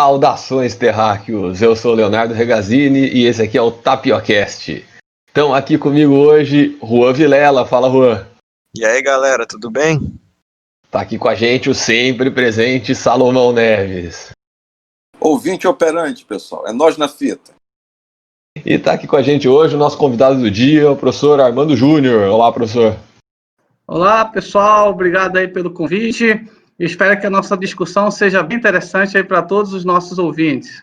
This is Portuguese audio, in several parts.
Saudações, terráqueos! Eu sou o Leonardo Regazzini e esse aqui é o Tapiocast. Estão aqui comigo hoje Juan Vilela. Fala, Juan. E aí, galera, tudo bem? Tá aqui com a gente o sempre presente Salomão Neves. Ouvinte operante, pessoal. É nós na fita. E tá aqui com a gente hoje o nosso convidado do dia, o professor Armando Júnior. Olá, professor. Olá, pessoal. Obrigado aí pelo convite. Espero que a nossa discussão seja bem interessante aí para todos os nossos ouvintes.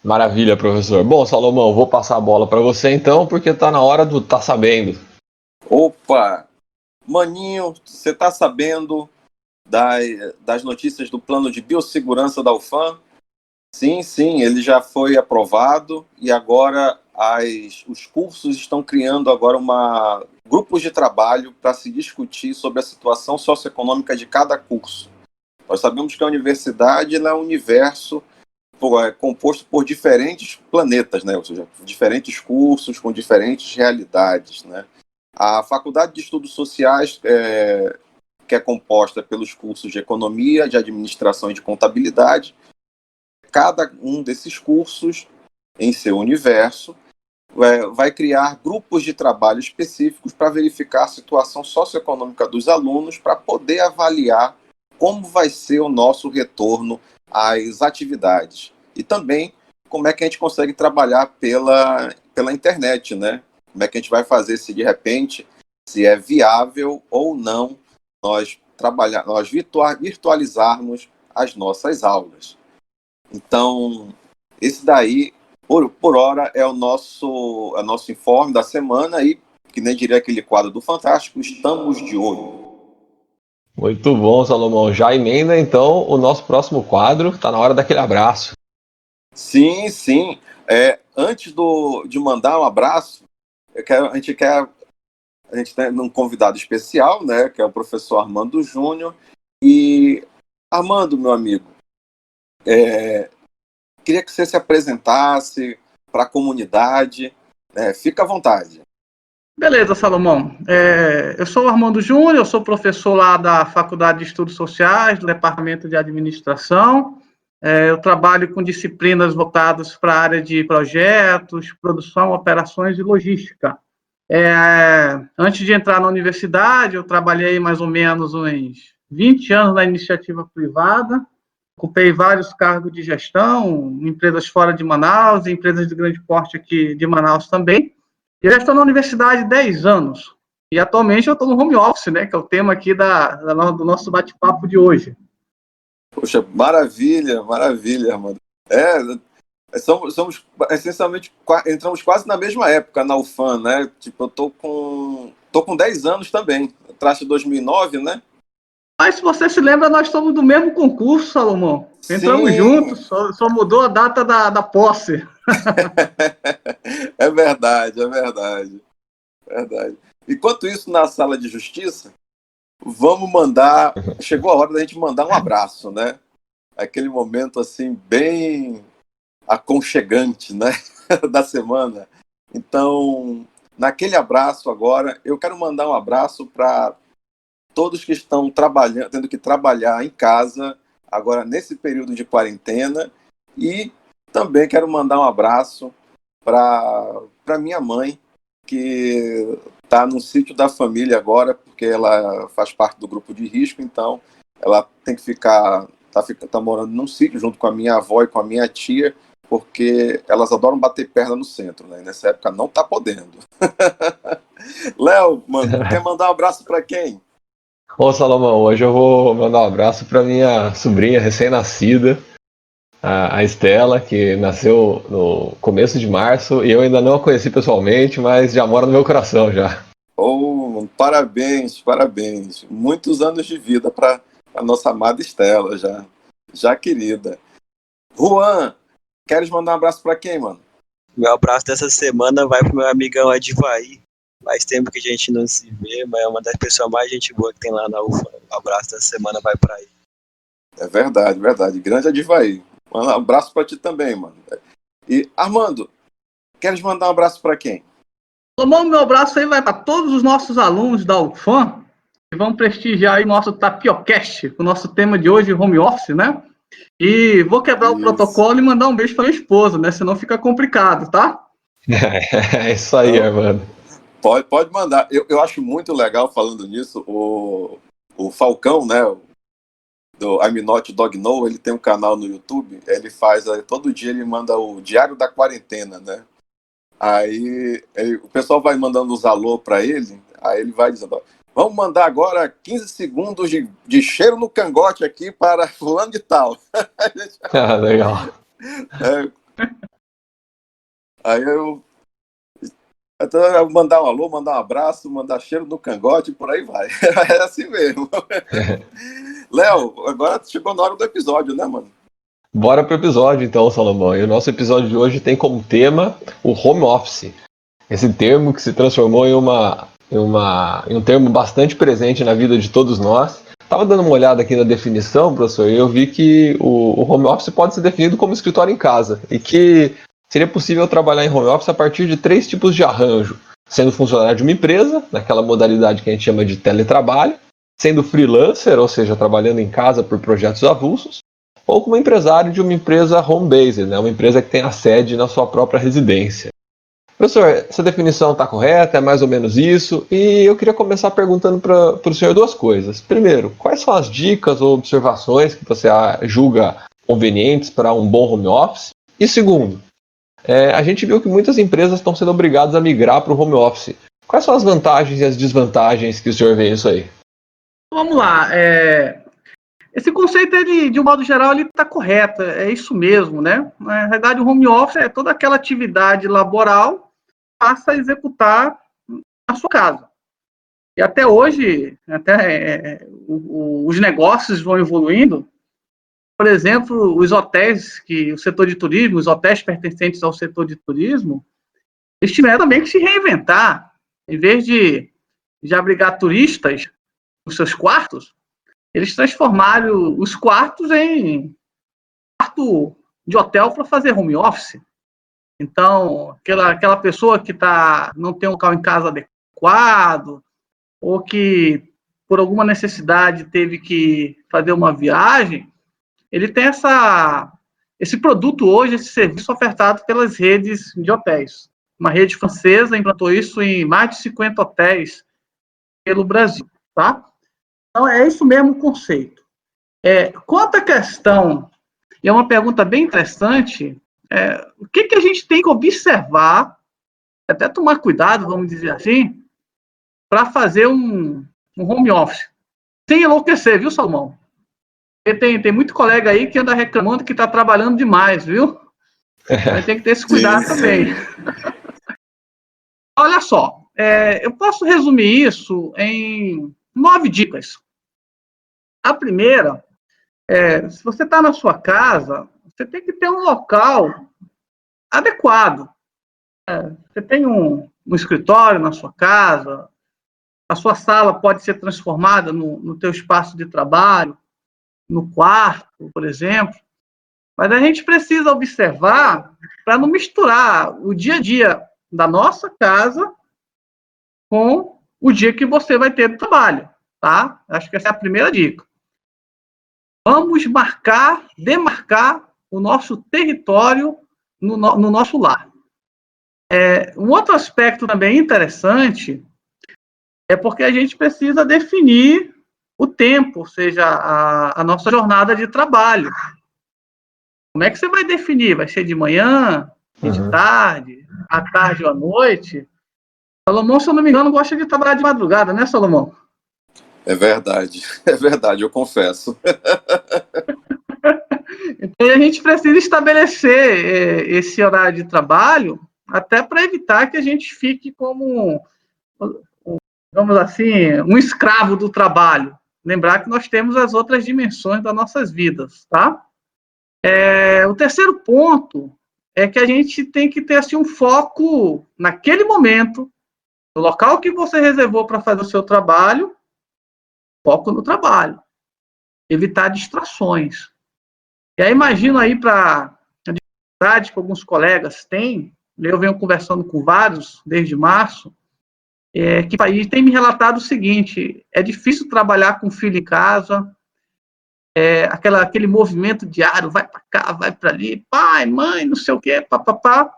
Maravilha, professor. Bom, Salomão, vou passar a bola para você então, porque tá na hora do Tá Sabendo. Opa! Maninho, você tá sabendo das notícias do plano de biossegurança da UFAM? Sim, ele já foi aprovado e agora os cursos estão criando agora grupos de trabalho para se discutir sobre a situação socioeconômica de cada curso. Nós sabemos que a universidade é um universo composto por diferentes planetas, né? Ou seja, diferentes cursos com diferentes realidades, né? A Faculdade de Estudos Sociais, que é composta pelos cursos de Economia, de Administração e de Contabilidade, cada um desses cursos, em seu universo, vai criar grupos de trabalho específicos para verificar a situação socioeconômica dos alunos para poder avaliar como vai ser o nosso retorno às atividades. E também como é que a gente consegue trabalhar pela internet, né? Como é que a gente vai fazer se, de repente, se é viável ou não nós virtualizarmos as nossas aulas. Então, esse daí, por hora, é o nosso informe da semana e, que nem diria aquele quadro do Fantástico, estamos de olho. Muito bom, Salomão. Já emenda, então, o nosso próximo quadro. Tá na hora daquele abraço. Sim. Antes de mandar um abraço, a gente tem um convidado especial, né, que é o professor Armando Júnior. E, Armando, meu amigo, queria que você se apresentasse para a comunidade. Fica à vontade. Beleza, Salomão. Eu sou o Armando Júnior, eu sou professor lá da Faculdade de Estudos Sociais, do Departamento de Administração. Eu trabalho com disciplinas voltadas para a área de projetos, produção, operações e logística. Antes de entrar na universidade, eu trabalhei mais ou menos uns 20 anos na iniciativa privada, ocupei vários cargos de gestão, em empresas fora de Manaus, em empresas de grande porte aqui de Manaus também. Eu já estou na universidade há 10 anos, e atualmente eu estou no home office, né, que é o tema aqui do nosso bate-papo de hoje. Poxa, maravilha, mano. Somos essencialmente, entramos quase na mesma época na UFAM, né? Tipo, eu tô com 10 anos também, atrás de 2009, né? Mas se você se lembra, nós somos do mesmo concurso, Salomão. Entramos juntos, só mudou a data da posse. É verdade. Enquanto isso, na sala de justiça, chegou a hora da gente mandar um abraço, né? Aquele momento, assim, bem aconchegante, né? Da semana. Então, naquele abraço agora, eu quero mandar um abraço para todos que estão tendo que trabalhar em casa, agora nesse período de quarentena, e também quero mandar um abraço para minha mãe, que está no sítio da família agora, porque ela faz parte do grupo de risco, então ela tem que tá morando num sítio junto com a minha avó e com a minha tia, porque elas adoram bater perna no centro, né? E nessa época não tá podendo. Léo, mano, quer mandar um abraço para quem? Ô, Salomão, hoje eu vou mandar um abraço para minha sobrinha recém-nascida, a Estela, que nasceu no começo de março, e eu ainda não a conheci pessoalmente, mas já mora no meu coração já. Oh, parabéns. Muitos anos de vida para a nossa amada Estela, já querida. Juan, queres mandar um abraço para quem, mano? Meu abraço dessa semana vai pro meu amigão Edivaí. Faz tempo que a gente não se vê, mas é uma das pessoas mais gente boa que tem lá na UFA. O abraço dessa semana vai para ele. É verdade. Grande Edivaí. Um abraço para ti também, mano. E, Armando, queres mandar um abraço para quem? Salomão, meu abraço aí vai para todos os nossos alunos da UFAM, que vão prestigiar aí nosso Tapiocast, o nosso tema de hoje, home office, né? E vou quebrar o Isso. protocolo e mandar um beijo para minha esposa, né? Senão fica complicado, tá? É isso aí, Armando. Pode mandar. Eu acho muito legal, falando nisso, o Falcão, né? Do I'm Not Dog No, ele tem um canal no YouTube, ele faz, todo dia ele manda o Diário da Quarentena, né? Aí o pessoal vai mandando os alô pra ele, aí ele vai dizendo, ó, vamos mandar agora 15 segundos de cheiro no cangote aqui para fulano de tal. Ah, legal. Aí eu mandar um alô, mandar um abraço, mandar cheiro no cangote, por aí vai. É assim mesmo. Léo, agora chegou na hora do episódio, né, mano? Bora pro episódio então, Salomão. E o nosso episódio de hoje tem como tema o home office. Esse termo que se transformou em um termo bastante presente na vida de todos nós. Estava dando uma olhada aqui na definição, professor, e eu vi que o home office pode ser definido como escritório em casa e que seria possível trabalhar em home office a partir de 3 tipos de arranjo: sendo funcionário de uma empresa, naquela modalidade que a gente chama de teletrabalho, sendo freelancer, ou seja, trabalhando em casa por projetos avulsos, ou como empresário de uma empresa home-based, né, uma empresa que tem a sede na sua própria residência. Professor, essa definição está correta? É mais ou menos isso? E eu queria começar perguntando para o senhor 2 coisas. Primeiro, quais são as dicas ou observações que você julga convenientes para um bom home office? E segundo, a gente viu que muitas empresas estão sendo obrigadas a migrar para o home office. Quais são as vantagens e as desvantagens que o senhor vê nisso aí? Vamos lá. Esse conceito, de um modo geral, ele está correto. É isso mesmo, né? Na verdade, o home office é toda aquela atividade laboral que passa a executar na sua casa. E até hoje, os negócios vão evoluindo. Por exemplo, os hotéis, o setor de turismo, os hotéis pertencentes ao setor de turismo, eles tiveram também que se reinventar. Em vez de abrigar turistas nos seus quartos, eles transformaram os quartos em quarto de hotel para fazer home office. Então, aquela pessoa que não tem um local em casa adequado, ou que, por alguma necessidade, teve que fazer uma viagem, ele tem esse produto hoje, esse serviço ofertado pelas redes de hotéis. Uma rede francesa implantou isso em mais de 50 hotéis pelo Brasil, tá? Então, é isso mesmo o conceito. Quanto à questão, e é uma pergunta bem interessante, o que a gente tem que observar, até tomar cuidado, vamos dizer assim, para fazer um home office. Sem enlouquecer, viu, Salomão? Tem muito colega aí que anda reclamando que está trabalhando demais, viu? Então, tem que ter esse cuidado também. Olha só, eu posso resumir isso em 9 dicas. A primeira, se você está na sua casa, você tem que ter um local adequado. Você tem um escritório na sua casa, a sua sala pode ser transformada no teu espaço de trabalho, no quarto, por exemplo. Mas a gente precisa observar para não misturar o dia a dia da nossa casa com o dia que você vai ter do trabalho, tá? Acho que essa é a primeira dica. Vamos demarcar o nosso território no nosso lar. Um outro aspecto também interessante é porque a gente precisa definir o tempo, ou seja, a nossa jornada de trabalho. Como é que você vai definir? Vai ser de manhã, de tarde, à tarde ou à noite? Salomão, se eu não me engano, gosta de trabalhar de madrugada, né, Salomão? É verdade, eu confesso. Então, a gente precisa estabelecer esse horário de trabalho até para evitar que a gente fique como, digamos assim, um escravo do trabalho. Lembrar que nós temos as outras dimensões das nossas vidas, tá? O terceiro ponto é que a gente tem que ter assim, um foco naquele momento, no local que você reservou para fazer o seu trabalho, foco no trabalho. Evitar distrações. E aí imagino aí para a dificuldade que alguns colegas têm, eu venho conversando com vários desde março, que tem me relatado o seguinte: é difícil trabalhar com filho em casa, aquele movimento diário, vai para cá, vai para ali, pai, mãe, não sei o quê, papapá,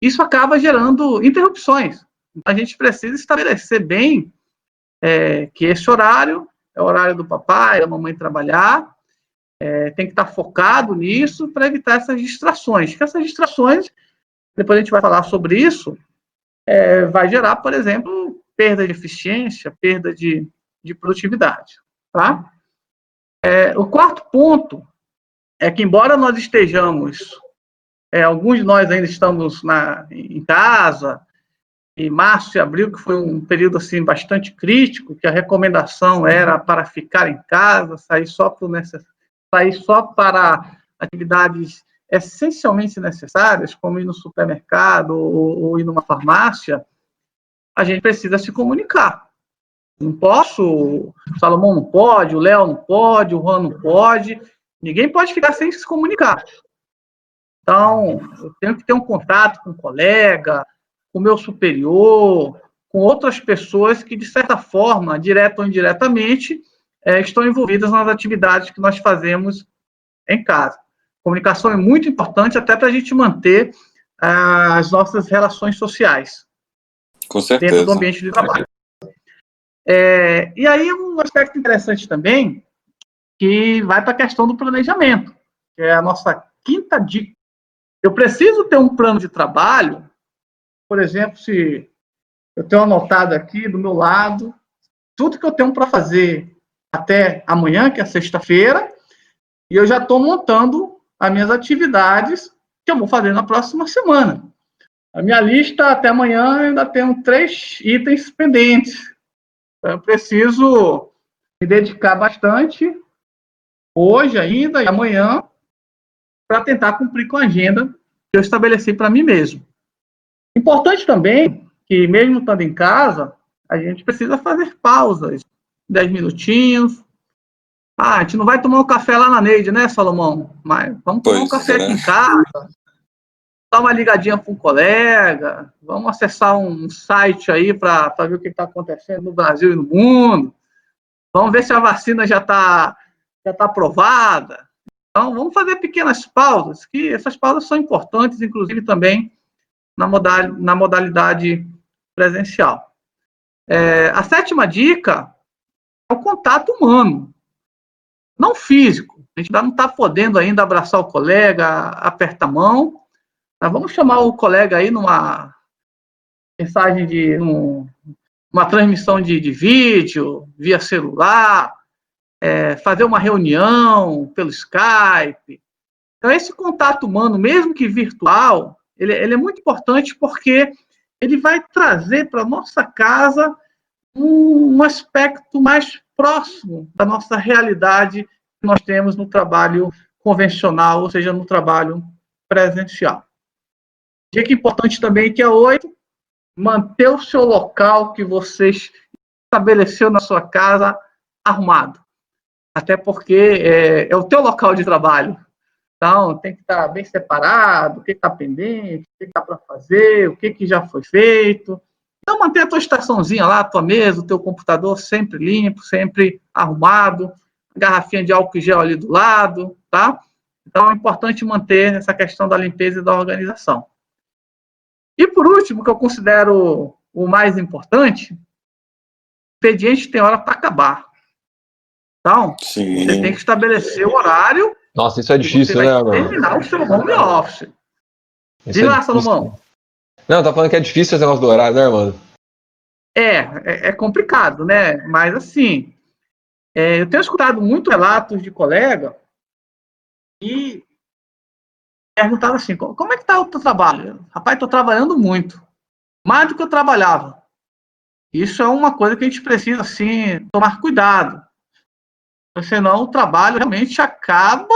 isso acaba gerando interrupções. A gente precisa estabelecer bem que esse horário é o horário do papai, da mamãe trabalhar, tem que estar focado nisso para evitar essas distrações. Que essas distrações, depois a gente vai falar sobre isso, vai gerar, por exemplo, perda de eficiência, perda de produtividade. Tá? O quarto ponto é que, embora nós estejamos, alguns de nós ainda estamos em casa, em março e abril, que foi um período assim, bastante crítico, que a recomendação era para ficar em casa, sair só para atividades essencialmente necessárias, como ir no supermercado ou ir numa farmácia, a gente precisa se comunicar. Não posso, o Salomão não pode, o Léo não pode, o Juan não pode, ninguém pode ficar sem se comunicar. Então, eu tenho que ter um contato com um colega, com o meu superior, com outras pessoas que, de certa forma, direta ou indiretamente, estão envolvidas nas atividades que nós fazemos em casa. Comunicação é muito importante até para a gente manter as nossas relações sociais. Com certeza. Dentro do ambiente de trabalho. E aí, um aspecto interessante também, que vai para a questão do planejamento, que é a nossa quinta dica. Eu preciso ter um plano de trabalho, por exemplo, se eu tenho anotado aqui do meu lado, tudo que eu tenho para fazer até amanhã, que é sexta-feira, e eu já estou montando as minhas atividades que eu vou fazer na próxima semana. A minha lista até amanhã ainda tem 3 itens pendentes. Eu preciso me dedicar bastante hoje ainda e amanhã para tentar cumprir com a agenda que eu estabeleci para mim mesmo. Importante também que, mesmo estando em casa, a gente precisa fazer pausas, 10 minutinhos. A gente não vai tomar um café lá na Neide, né, Salomão? Mas vamos tomar um café aqui em casa, dar uma ligadinha para um colega, vamos acessar um site aí para ver o que está acontecendo no Brasil e no mundo, vamos ver se a vacina já está aprovada. Então, vamos fazer pequenas pausas, que essas pausas são importantes, inclusive também na modalidade presencial. A 7ª dica é o contato humano, não físico. A gente não está podendo ainda abraçar o colega, apertar a mão. Mas vamos chamar o colega aí numa mensagem uma transmissão de vídeo, via celular, fazer uma reunião pelo Skype. Então, esse contato humano, mesmo que virtual, ele é muito importante porque ele vai trazer para a nossa casa um aspecto mais próximo da nossa realidade que nós temos no trabalho convencional, ou seja, no trabalho presencial. Dica importante também, que é 8, manter o seu local que você estabeleceu na sua casa arrumado. Até porque é o teu local de trabalho. Então, tem que estar bem separado, o que está pendente, o que está para fazer, o que já foi feito. Então, manter a tua estaçãozinha lá, a tua mesa, o teu computador sempre limpo, sempre arrumado, a garrafinha de álcool gel ali do lado, tá? Então, é importante manter essa questão da limpeza e da organização. E, por último, que eu considero o mais importante, o expediente tem hora para acabar. Então, Sim. Você tem que estabelecer o horário. Nossa, isso é difícil, né, mano? Terminar o seu home office. Diga lá, Salomão. Não, tá falando que é difícil esse negócio do horário, né, mano? É complicado, né? Mas, assim, eu tenho escutado muitos relatos de colega e perguntaram assim, como é que tá o teu trabalho? Rapaz, estou trabalhando muito. Mais do que eu trabalhava. Isso é uma coisa que a gente precisa, assim, tomar cuidado. Senão o trabalho realmente acaba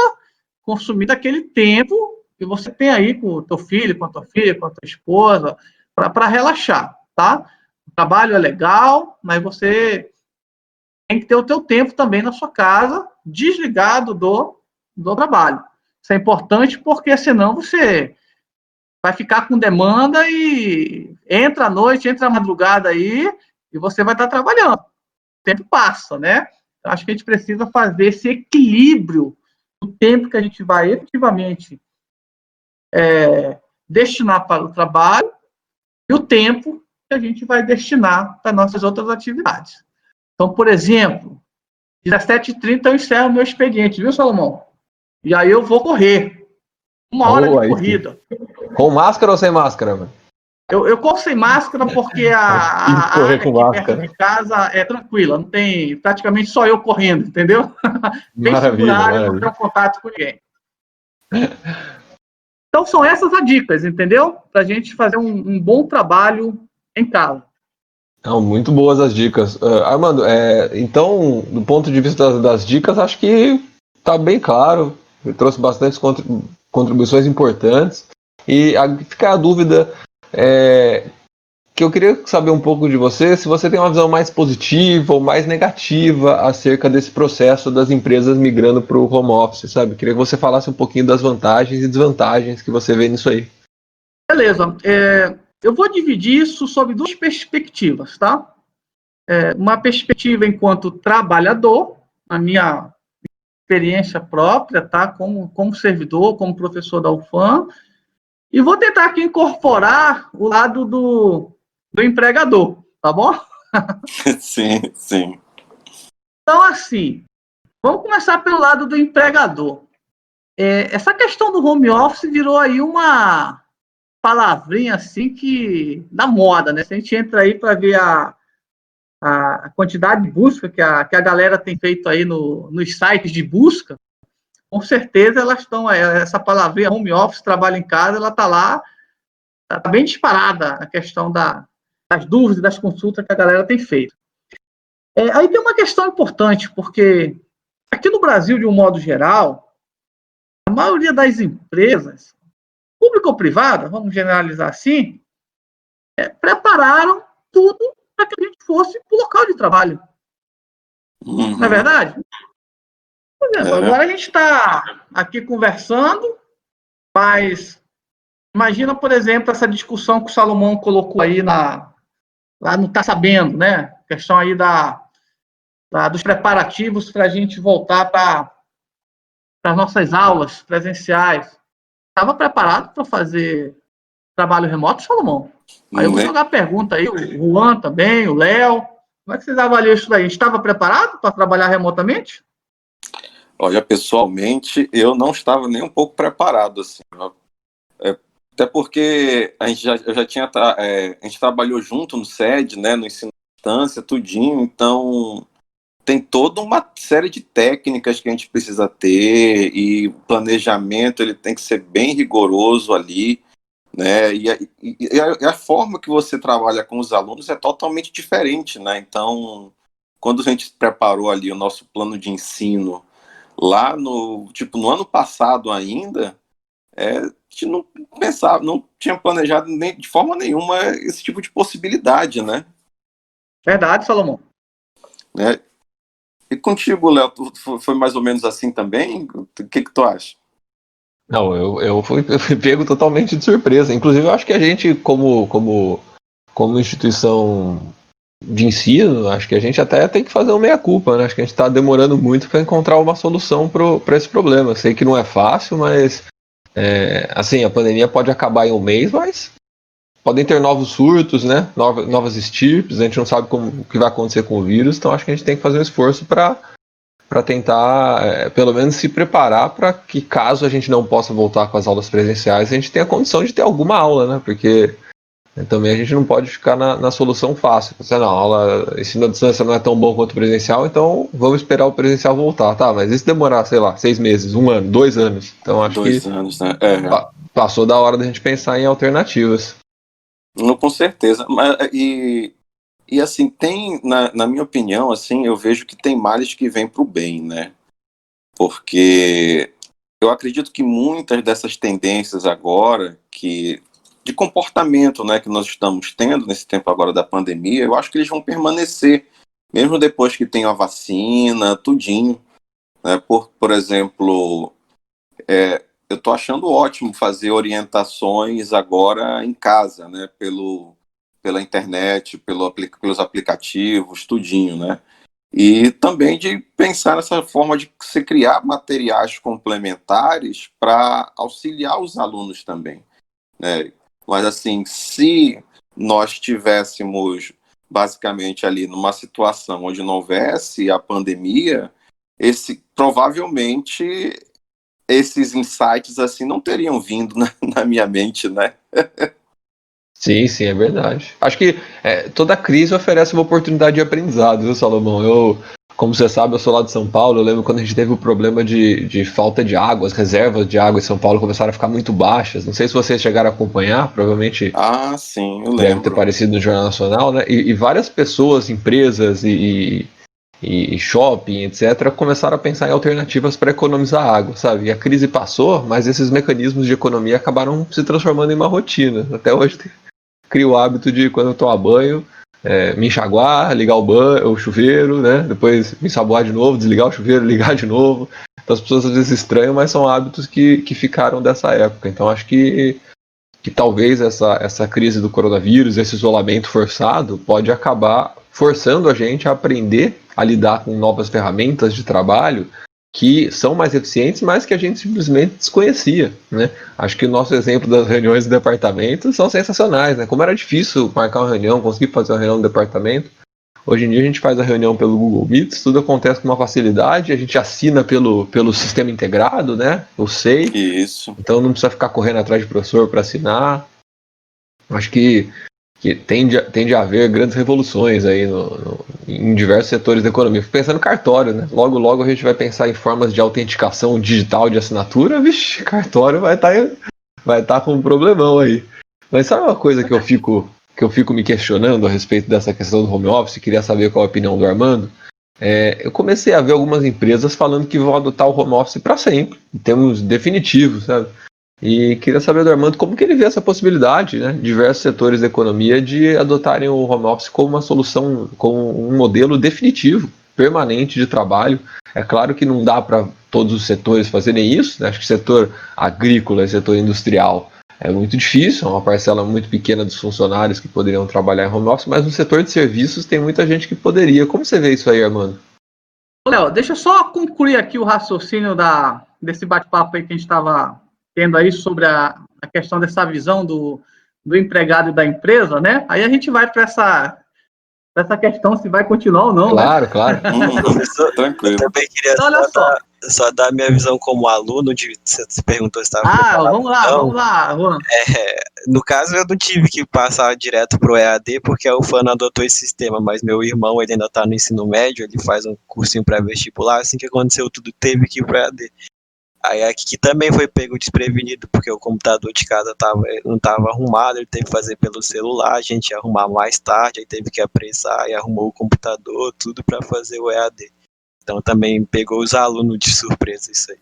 consumindo aquele tempo que você tem aí com o teu filho, com a tua filha, com a tua esposa, para relaxar, tá? O trabalho é legal, mas você tem que ter o teu tempo também na sua casa, desligado do trabalho. Isso é importante porque senão você vai ficar com demanda e entra à noite, entra à madrugada aí e você vai estar trabalhando. O tempo passa, né? Acho que a gente precisa fazer esse equilíbrio do tempo que a gente vai efetivamente destinar para o trabalho e o tempo que a gente vai destinar para nossas outras atividades. Então, por exemplo, 17h30 eu encerro o meu expediente, viu, Salomão? E aí eu vou correr. 1 hora de corrida. Com máscara ou sem máscara, mano? Eu corro sem máscara porque a Correr área com aqui perto máscara. de casa é tranquila, não tem praticamente só eu correndo, entendeu? Bem segura a Maravilha, área, não maravilha. tenho contato com ninguém. Então são essas as dicas, entendeu? Para a gente fazer um bom trabalho em casa. Não, muito boas as dicas. Armando, então, do ponto de vista das dicas, acho que está bem claro. Eu trouxe bastante contribuições importantes. E fica a dúvida que eu queria saber um pouco de você, se você tem uma visão mais positiva ou mais negativa acerca desse processo das empresas migrando para o home office, sabe? Queria que você falasse um pouquinho das vantagens e desvantagens que você vê nisso aí. Beleza. Eu vou dividir isso sob 2 perspectivas, tá? Uma perspectiva enquanto trabalhador, a minha experiência própria, tá? Como servidor, como professor da UFAM, e vou tentar aqui incorporar o lado do empregador, tá bom? Sim, sim. Então, assim, vamos começar pelo lado do empregador. Essa questão do home office virou aí uma palavrinha assim que da moda, né? Se a gente entra aí para ver a quantidade de busca que a galera tem feito aí nos sites de busca, com certeza elas estão, essa palavrinha home office, trabalho em casa, ela está lá, está bem disparada a questão das dúvidas, das consultas que a galera tem feito. Aí tem uma questão importante, porque aqui no Brasil, de um modo geral, a maioria das empresas, pública ou privada, vamos generalizar assim, prepararam tudo para que a gente fosse para o local de trabalho. Uhum. Não é verdade? Por exemplo, agora a gente está aqui conversando, mas imagina, por exemplo, essa discussão que o Salomão colocou aí lá no Tá Sabendo, né? A questão aí dos preparativos para a gente voltar para as nossas aulas presenciais. Estava preparado para fazer trabalho remoto, Salomão? Aí eu vou jogar a pergunta aí, o Juan também, o Léo. Como é que vocês avaliam isso daí? Estava preparado para trabalhar remotamente? Olha, pessoalmente, eu não estava nem um pouco preparado, assim. Até porque a gente a gente trabalhou junto no SED, né, no ensino à distância, tudinho, então tem toda uma série de técnicas que a gente precisa ter e o planejamento ele tem que ser bem rigoroso ali, né, e a forma que você trabalha com os alunos é totalmente diferente, né, então quando a gente preparou ali o nosso plano de ensino lá no ano passado ainda, a gente não pensava, não tinha planejado nem, de forma nenhuma esse tipo de possibilidade, né? Verdade, Salomão. né? E contigo, Léo, foi mais ou menos assim também? O que tu acha? Não, eu fui pego totalmente de surpresa. Inclusive, eu acho que a gente, como instituição de ensino, acho que a gente até tem que fazer uma meia-culpa, né? Acho que a gente está demorando muito para encontrar uma solução para esse problema. Sei que não é fácil, mas assim, a pandemia pode acabar em um mês, mas podem ter novos surtos, né? Novas estirpes, a gente não sabe o que vai acontecer com o vírus, então acho que a gente tem que fazer um esforço para tentar, pelo menos, se preparar para que, caso a gente não possa voltar com as aulas presenciais, a gente tenha condição de ter alguma aula, né? Porque também a gente não pode ficar na solução fácil. Não, a aula, ensino à distância não é tão bom quanto o presencial, então vamos esperar o presencial voltar. Tá, mas e se demorar, sei lá, 6 meses, 1 ano, 2 anos? Então acho 2 que anos, né? passou da hora da gente pensar em alternativas. Não, com certeza. E assim, tem, na minha opinião, assim, eu vejo que tem males que vêm para o bem, né? Porque eu acredito que muitas dessas tendências agora, de comportamento, né, que nós estamos tendo nesse tempo agora da pandemia, eu acho que eles vão permanecer, mesmo depois que tenha a vacina, tudinho. Né? Por exemplo, eu estou achando ótimo fazer orientações agora em casa, né, pela internet, pelos aplicativos, tudinho, né? E também de pensar nessa forma de se criar materiais complementares para auxiliar os alunos também, né? Mas, assim, se nós tivéssemos basicamente ali numa situação onde não houvesse a pandemia, provavelmente esses insights assim não teriam vindo na minha mente, né? Sim, sim, é verdade. Acho que toda crise oferece uma oportunidade de aprendizado, viu, Salomão? Como você sabe, eu sou lá de São Paulo. Eu lembro quando a gente teve o problema de falta de água, as reservas de água em São Paulo começaram a ficar muito baixas. Não sei se vocês chegaram a acompanhar, provavelmente Ah, sim, eu deve ter lembro. aparecido no Jornal Nacional, né? E várias pessoas, empresas e shopping, etc., começaram a pensar em alternativas para economizar água, sabe? E a crise passou, mas esses mecanismos de economia acabaram se transformando em uma rotina. Até hoje crio o hábito de, quando eu tomo banho, me enxaguar, ligar o chuveiro, né? Depois me ensaboar de novo, desligar o chuveiro, ligar de novo. Então as pessoas às vezes estranham, mas são hábitos que ficaram dessa época. Então acho que talvez essa crise do coronavírus, esse isolamento forçado, pode acabar forçando a gente a aprender a lidar com novas ferramentas de trabalho que são mais eficientes, mas que a gente simplesmente desconhecia, né? Acho que o nosso exemplo das reuniões do departamento são sensacionais, né? Como era difícil marcar uma reunião, conseguir fazer uma reunião no departamento. Hoje em dia a gente faz a reunião pelo Google Meets, tudo acontece com uma facilidade, a gente assina pelo sistema integrado, né? O SEI. Isso. Então não precisa ficar correndo atrás de professor para assinar. Acho que tende a haver grandes revoluções aí em diversos setores da economia. Fico pensando no cartório, né? Logo, logo a gente vai pensar em formas de autenticação digital de assinatura. Vixe, cartório vai tá com um problemão aí. Mas sabe uma coisa que eu fico me questionando a respeito dessa questão do home office? Queria saber qual a opinião do Armando. Eu comecei a ver algumas empresas falando que vão adotar o home office para sempre, em termos definitivos, sabe? E queria saber do Armando como que ele vê essa possibilidade, né, diversos setores da economia de adotarem o home office como uma solução, como um modelo definitivo, permanente de trabalho. É claro que não dá para todos os setores fazerem isso, né? Acho que o setor agrícola e setor industrial é muito difícil, é uma parcela muito pequena dos funcionários que poderiam trabalhar em home office, mas no setor de serviços tem muita gente que poderia. Como você vê isso aí, Armando? Léo, deixa eu só concluir aqui o raciocínio desse bate-papo aí que a gente estava tendo aí sobre a questão dessa visão do empregado e da empresa, né? Aí a gente vai para essa questão se vai continuar ou não, Claro, né? claro. Professor, Tranquilo. eu também queria Então, olha só dar minha visão como aluno, você perguntou se estava preparado. Vamos lá, Juan. No caso, eu não tive que passar direto pro EAD, porque a UFAM não adotou esse sistema, mas meu irmão, ele ainda está no ensino médio, ele faz um cursinho pré-vestibular, assim que aconteceu tudo, teve que ir pro EAD. Aí aqui que também foi pego desprevenido, porque o computador de casa não estava arrumado, ele teve que fazer pelo celular, a gente ia arrumar mais tarde, aí teve que apressar e arrumou o computador, tudo para fazer o EAD. Então também pegou os alunos de surpresa isso aí.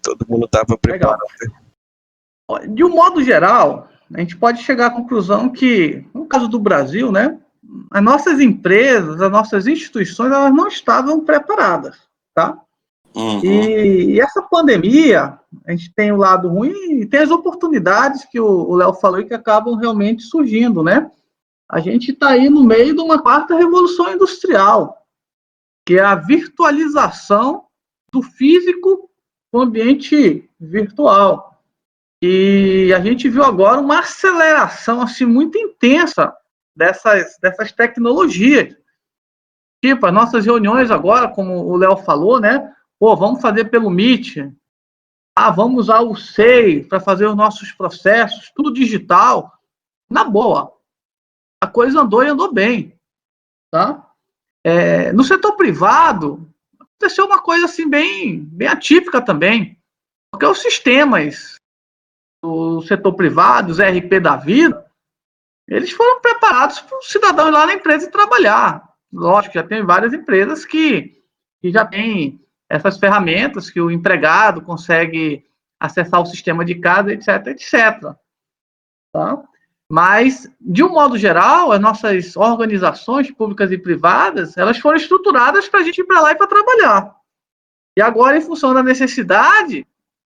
Todo mundo estava preparado. Legal. De um modo geral, a gente pode chegar à conclusão que, no caso do Brasil, né, as nossas empresas, as nossas instituições, elas não estavam preparadas, tá? Uhum. E essa pandemia, a gente tem o lado ruim e tem as oportunidades que o Léo falou e que acabam realmente surgindo, né? A gente está aí no meio de uma quarta revolução industrial, que é a virtualização do físico com o ambiente virtual. E a gente viu agora uma aceleração assim, muito intensa dessas tecnologias. Tipo, as nossas reuniões agora, como o Léo falou, né? Pô, vamos fazer pelo Meet. Vamos usar o SEI para fazer os nossos processos, tudo digital. Na boa. A coisa andou e andou bem. Tá? No setor privado, aconteceu uma coisa assim bem atípica também. Porque os sistemas do setor privado, os ERP da vida, eles foram preparados para o cidadão ir lá na empresa e trabalhar. Lógico, já tem várias empresas que já têm essas ferramentas que o empregado consegue acessar o sistema de casa, etc, etc. Tá? Mas, de um modo geral, as nossas organizações públicas e privadas, elas foram estruturadas para a gente ir para lá e para trabalhar. E agora, em função da necessidade,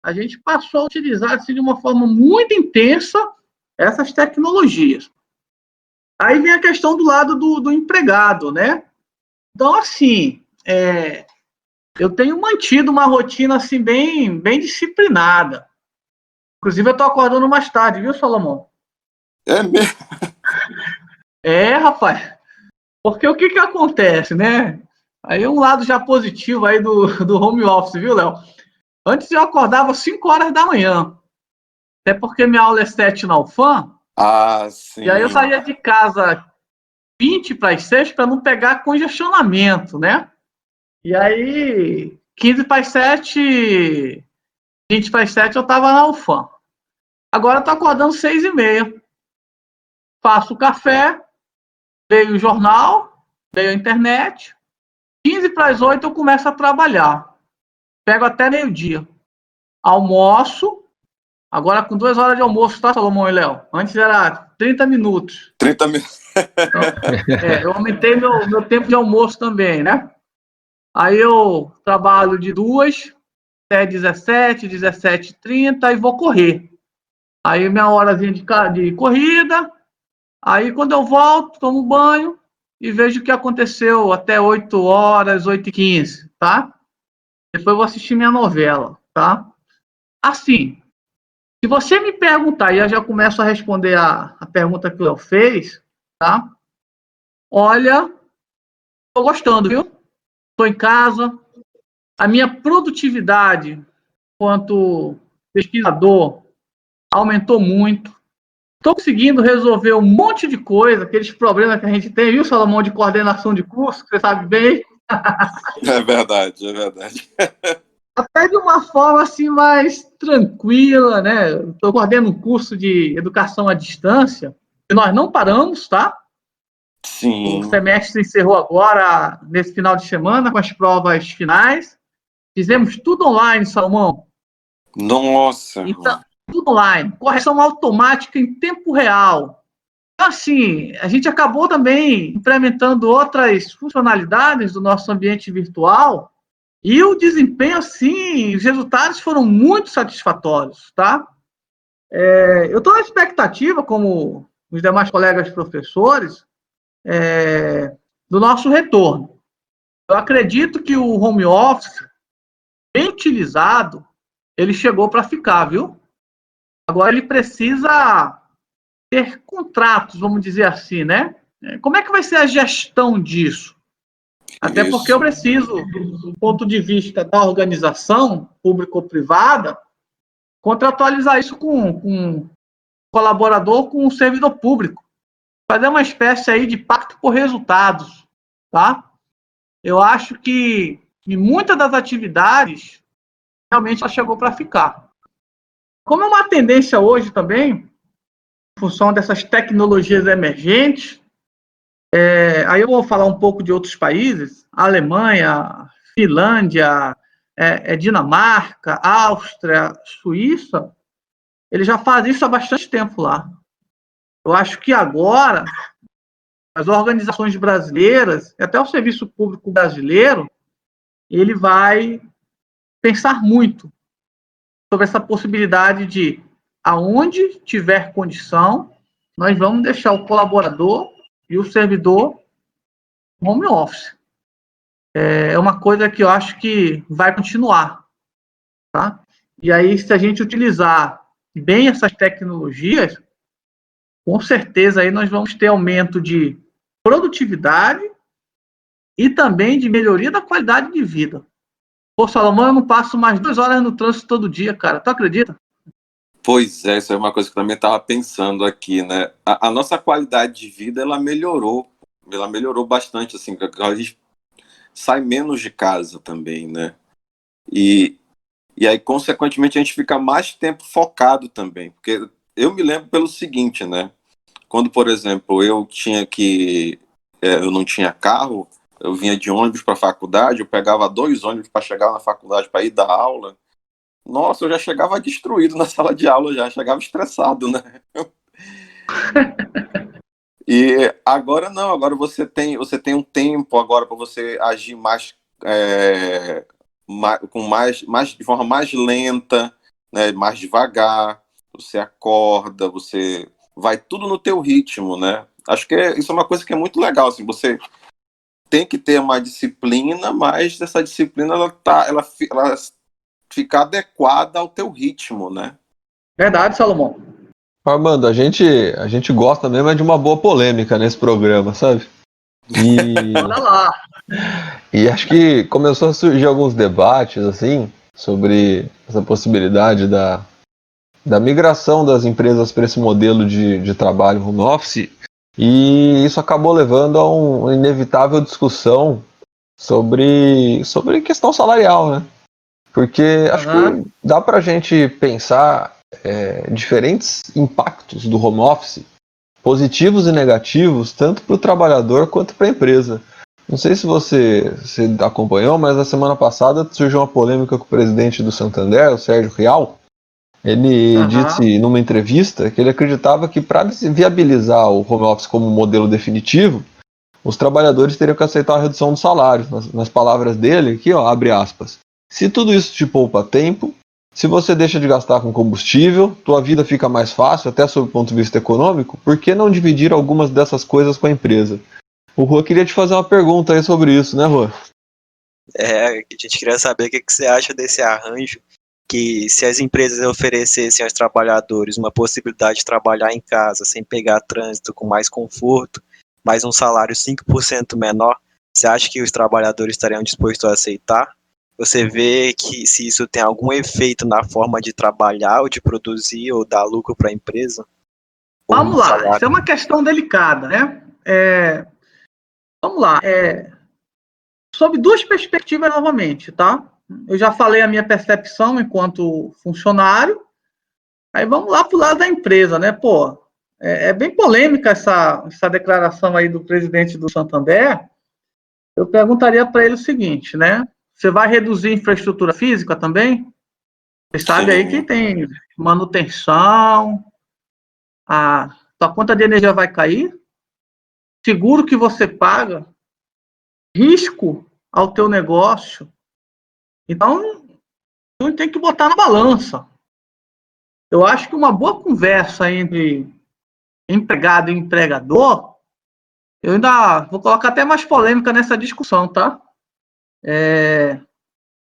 a gente passou a utilizar assim, de uma forma muito intensa essas tecnologias. Aí vem a questão do lado do empregado, né? Então, assim, eu tenho mantido uma rotina assim bem disciplinada. Inclusive, eu estou acordando mais tarde, viu, Salomão? É mesmo? Rapaz. Porque o que acontece, né? Aí um lado já positivo aí do home office, viu, Léo? Antes eu acordava 5 horas da manhã. Até porque minha aula é 7 na UFAM. Ah, E aí eu sim. saía de casa 20 para as 6 para não pegar congestionamento, né? E aí, 15 para as 7, 20 para as 7 eu estava na UFAM. Agora eu tô acordando 6h30. Faço o café, leio o jornal, leio a internet. 15 para as 8 eu começo a trabalhar. Pego até meio-dia. Almoço. Agora com 2 horas de almoço, tá, Salomão e Léo? Antes era 30 minutos. 30 minutos. Então, eu aumentei meu tempo de almoço também, né? Aí eu trabalho de 2 até 17, 17h30 e vou correr. Aí minha horazinha de corrida. Aí quando eu volto, tomo banho e vejo o que aconteceu até 8 horas, 8h15, tá? Depois eu vou assistir minha novela, tá? Assim, se você me perguntar, e eu já começo a responder a pergunta que o Léo fez, tá? Olha, tô gostando, viu? Tô em casa, a minha produtividade quanto pesquisador aumentou muito. Estou conseguindo resolver um monte de coisa, aqueles problemas que a gente tem, viu, Salomão, de coordenação de curso, que você sabe bem. É verdade, é verdade. Até de uma forma assim mais tranquila, né? Estou coordenando um curso de educação à distância, e nós não paramos, tá? O Sim. semestre se encerrou agora, nesse final de semana, com as provas finais. Fizemos tudo online, Salomão. Nossa. Então, tudo online. Correção automática em tempo real. Então, assim, a gente acabou também implementando outras funcionalidades do nosso ambiente virtual e o desempenho, assim, os resultados foram muito satisfatórios, tá? Eu estou na expectativa, como os demais colegas professores, do nosso retorno. Eu acredito que o home office, bem utilizado, ele chegou para ficar, viu? Agora ele precisa ter contratos, vamos dizer assim, né? Como é que vai ser a gestão disso? Até porque eu Isso. preciso, do ponto de vista da organização público-privada, contratualizar isso com um colaborador, com um servidor público. Fazer uma espécie aí de pacto por resultados, tá? Eu acho que em muitas das atividades, realmente ela chegou para ficar. Como é uma tendência hoje também, em função dessas tecnologias emergentes, aí eu vou falar um pouco de outros países, Alemanha, Finlândia, Dinamarca, Áustria, Suíça, eles já fazem isso há bastante tempo lá. Eu acho que agora as organizações brasileiras, até o serviço público brasileiro, ele vai pensar muito sobre essa possibilidade de, aonde tiver condição, nós vamos deixar o colaborador e o servidor home office. É uma coisa que eu acho que vai continuar, tá? E aí, se a gente utilizar bem essas tecnologias, com certeza aí nós vamos ter aumento de produtividade e também de melhoria da qualidade de vida. Pô, Salomão, eu não passo mais 2 horas no trânsito todo dia, cara. Tu acredita? Pois é, isso é uma coisa que eu também estava pensando aqui, né? A nossa qualidade de vida, ela melhorou bastante, assim, a gente sai menos de casa também, né? E aí, consequentemente, a gente fica mais tempo focado também, porque eu me lembro pelo seguinte, né? Quando, por exemplo, eu não tinha carro, eu vinha de ônibus para a faculdade, eu pegava 2 ônibus para chegar na faculdade para ir dar aula. Nossa, eu já chegava destruído na sala de aula, já chegava estressado, né? E agora não, agora você tem um tempo agora para você agir mais, de forma mais lenta, né, mais devagar. Você acorda, você vai tudo no teu ritmo, né? Acho que isso é uma coisa que é muito legal, assim, você tem que ter uma disciplina, mas essa disciplina ela fica adequada ao teu ritmo, né? Verdade, Salomão. Armando, a gente gosta mesmo é de uma boa polêmica nesse programa, sabe? E, Manda lá. e acho que começou a surgir alguns debates, assim, sobre essa possibilidade da migração das empresas para esse modelo de trabalho home office, e isso acabou levando a uma inevitável discussão sobre questão salarial, né? Porque acho Aham. que dá para a gente pensar diferentes impactos do home office, positivos e negativos, tanto para o trabalhador quanto para a empresa. Não sei se você acompanhou, mas na semana passada surgiu uma polêmica com o presidente do Santander, o Sérgio Rial. Ele Aham. disse numa entrevista que ele acreditava que para viabilizar o home office como modelo definitivo, os trabalhadores teriam que aceitar a redução do salário. Nas palavras dele, aqui, ó, abre aspas. Se tudo isso te poupa tempo, se você deixa de gastar com combustível, tua vida fica mais fácil, até sob o ponto de vista econômico, por que não dividir algumas dessas coisas com a empresa? O Rua queria te fazer uma pergunta aí sobre isso, né, Rua? A gente queria saber o que você acha desse arranjo, que se as empresas oferecessem aos trabalhadores uma possibilidade de trabalhar em casa, sem pegar trânsito, com mais conforto, mas um salário 5% menor, você acha que os trabalhadores estariam dispostos a aceitar? Você vê que se isso tem algum efeito na forma de trabalhar, ou de produzir, ou dar lucro para a empresa? Ou no Vamos lá. Isso é salário? uma questão delicada, né? Vamos lá. Sob duas perspectivas novamente, tá? Eu já falei a minha percepção enquanto funcionário. Aí vamos lá para o lado da empresa, né? Pô, é bem polêmica essa declaração aí do presidente do Santander. Eu perguntaria para ele o seguinte, né? Você vai reduzir infraestrutura física também? Você sabe aí que Sim. tem manutenção, a tua conta de energia vai cair, seguro que você paga, risco ao teu negócio. Então, a gente tem que botar na balança. Eu acho que uma boa conversa entre empregado e empregador, eu ainda vou colocar até mais polêmica nessa discussão, tá?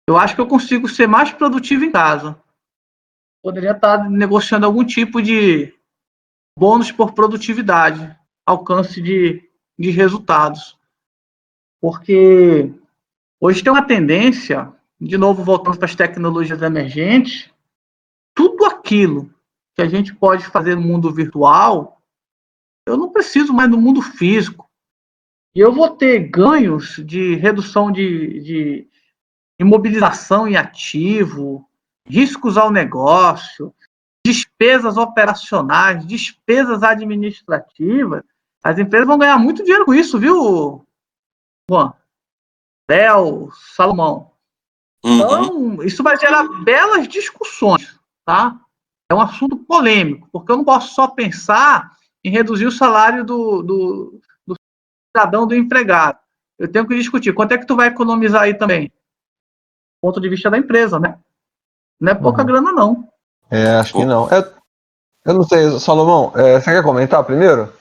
Eu acho que eu consigo ser mais produtivo em casa. Poderia estar negociando algum tipo de bônus por produtividade, alcance de resultados. Porque hoje tem uma tendência, de novo voltando para as tecnologias emergentes, tudo aquilo que a gente pode fazer no mundo virtual, eu não preciso mais no mundo físico. E eu vou ter ganhos de redução de imobilização em ativo, riscos ao negócio, despesas operacionais, despesas administrativas. As empresas vão ganhar muito dinheiro com isso, viu, Juan? Léo, Salomão. Então, isso vai gerar belas discussões, tá? É um assunto polêmico, porque eu não posso só pensar em reduzir o salário do cidadão, do empregado. Eu tenho que discutir quanto é que tu vai economizar aí também, do ponto de vista da empresa, né? Não é pouca Uhum. grana, não. Acho que não. Eu não sei, Salomão, você quer comentar primeiro?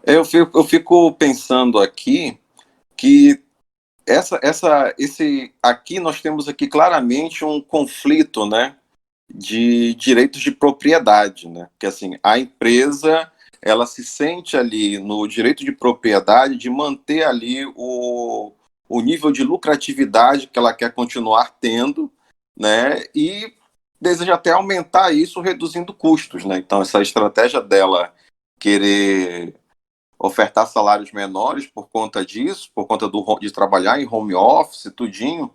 Eu fico pensando aqui que esse aqui nós temos aqui claramente um conflito, né, de direitos de propriedade, né? Porque assim, a empresa ela se sente ali no direito de propriedade de manter ali o nível de lucratividade que ela quer continuar tendo, né? E deseja até aumentar isso reduzindo custos, né? Então essa estratégia dela querer ofertar salários menores por conta disso, por conta de trabalhar em home office, tudinho,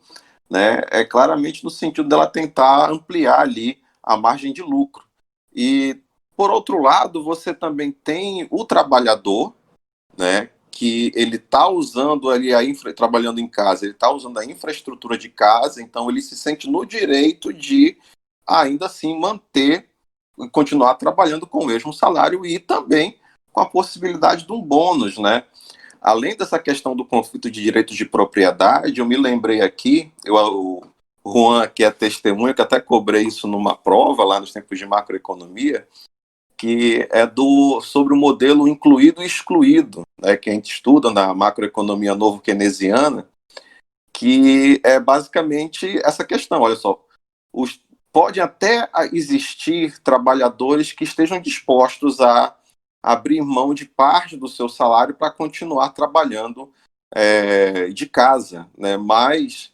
né, é claramente no sentido dela tentar ampliar ali a margem de lucro. E, por outro lado, você também tem o trabalhador, né, que ele está usando ali trabalhando em casa, ele está usando a infraestrutura de casa, então ele se sente no direito de ainda assim manter e continuar trabalhando com o mesmo salário e também com a possibilidade de um bônus, né? Além dessa questão do conflito de direitos de propriedade, eu me lembrei aqui, o Juan, que é testemunha, que até cobrei isso numa prova lá nos tempos de macroeconomia, que é sobre o modelo incluído e excluído, né, que a gente estuda na macroeconomia novo-keynesiana, que é basicamente essa questão. Olha só, pode até existir trabalhadores que estejam dispostos a abrir mão de parte do seu salário para continuar trabalhando de casa, né? Mas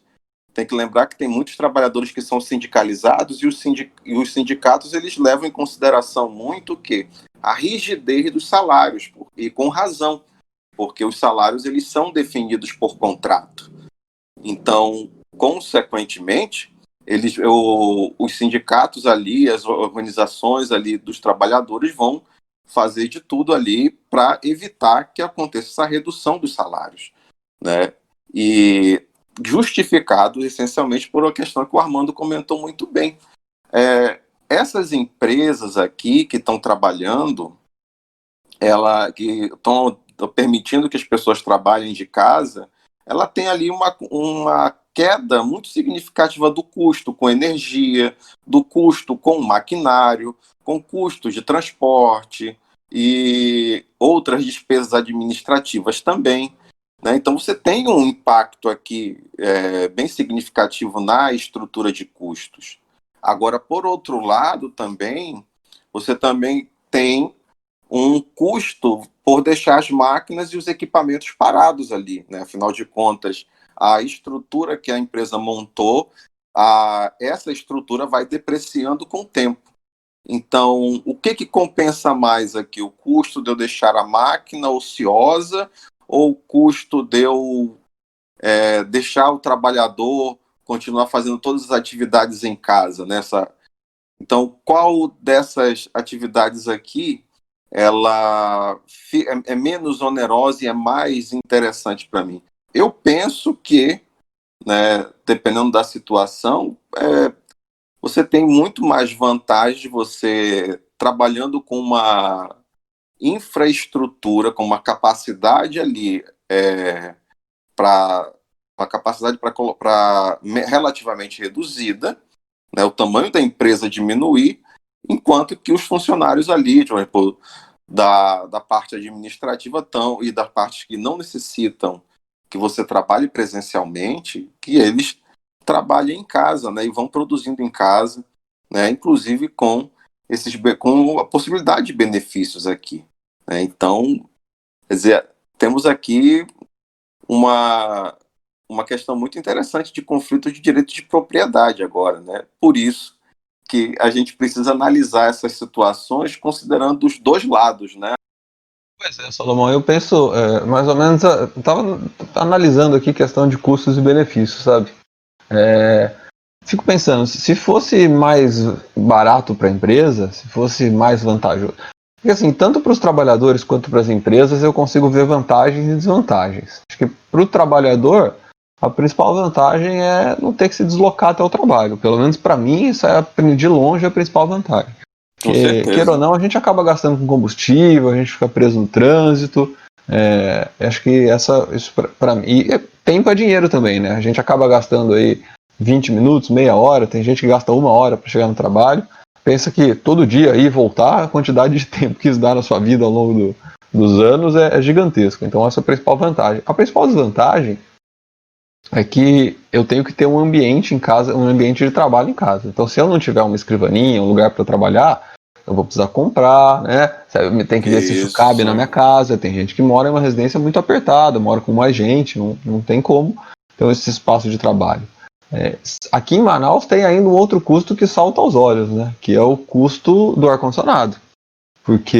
tem que lembrar que tem muitos trabalhadores que são sindicalizados e os sindicatos eles levam em consideração muito que a rigidez dos salários, e com razão, porque os salários eles são definidos por contrato. Então, consequentemente, os sindicatos ali, as organizações ali dos trabalhadores vão fazer de tudo ali para evitar que aconteça essa redução dos salários, né? E justificado essencialmente por uma questão que o Armando comentou muito bem. Essas empresas aqui que estão trabalhando, que estão permitindo que as pessoas trabalhem de casa, ela tem ali uma queda muito significativa do custo com energia, do custo com maquinário, com custos de transporte e outras despesas administrativas também, né? Então você tem um impacto aqui bem significativo na estrutura de custos. Agora, por outro lado também, você também tem um custo por deixar as máquinas e os equipamentos parados ali, né? Afinal de contas, a estrutura que a empresa montou, essa estrutura vai depreciando com o tempo. Então, o que compensa mais aqui? O custo de eu deixar a máquina ociosa ou o custo de eu deixar o trabalhador continuar fazendo todas as atividades em casa? Então, qual dessas atividades aqui ela é menos onerosa e é mais interessante para mim? Eu penso que, né, dependendo da situação, você tem muito mais vantagem você trabalhando com uma infraestrutura, com uma capacidade ali uma capacidade relativamente reduzida, né, o tamanho da empresa diminuir, enquanto que os funcionários ali, tipo, da parte administrativa e das partes que não necessitam que você trabalhe presencialmente, que eles trabalhem em casa, né, e vão produzindo em casa, né, inclusive com a possibilidade de benefícios aqui, né? Então, quer dizer, temos aqui uma questão muito interessante de conflito de direito de propriedade agora, né? Por isso que a gente precisa analisar essas situações considerando os dois lados, né? Pois é, Salomão, eu penso, mais ou menos, eu estava analisando aqui questão de custos e benefícios, sabe? Fico pensando, se fosse mais barato para a empresa, se fosse mais vantajoso, porque assim, tanto para os trabalhadores quanto para as empresas eu consigo ver vantagens e desvantagens. Acho que para o trabalhador, a principal vantagem é não ter que se deslocar até o trabalho. Pelo menos para mim, isso é de longe a principal vantagem. Porque, queira ou não, a gente acaba gastando com combustível, a gente fica preso no trânsito. Acho que isso para mim. E tempo é dinheiro também, né? A gente acaba gastando aí 20 minutos, meia hora, tem gente que gasta 1 hora para chegar no trabalho. Pensa que todo dia ir e voltar, a quantidade de tempo que isso dá na sua vida ao longo dos anos é gigantesco. Então essa é a principal vantagem. A principal desvantagem é que eu tenho que ter um ambiente em casa, um ambiente de trabalho em casa. Então se eu não tiver uma escrivaninha, um lugar para trabalhar, eu vou precisar comprar, né? Tem que ver se isso cabe na minha casa. Tem gente que mora em uma residência muito apertada, mora com mais gente, não tem como ter esse espaço de trabalho. Aqui em Manaus tem ainda um outro custo que salta aos olhos, né? Que é o custo do ar-condicionado. Porque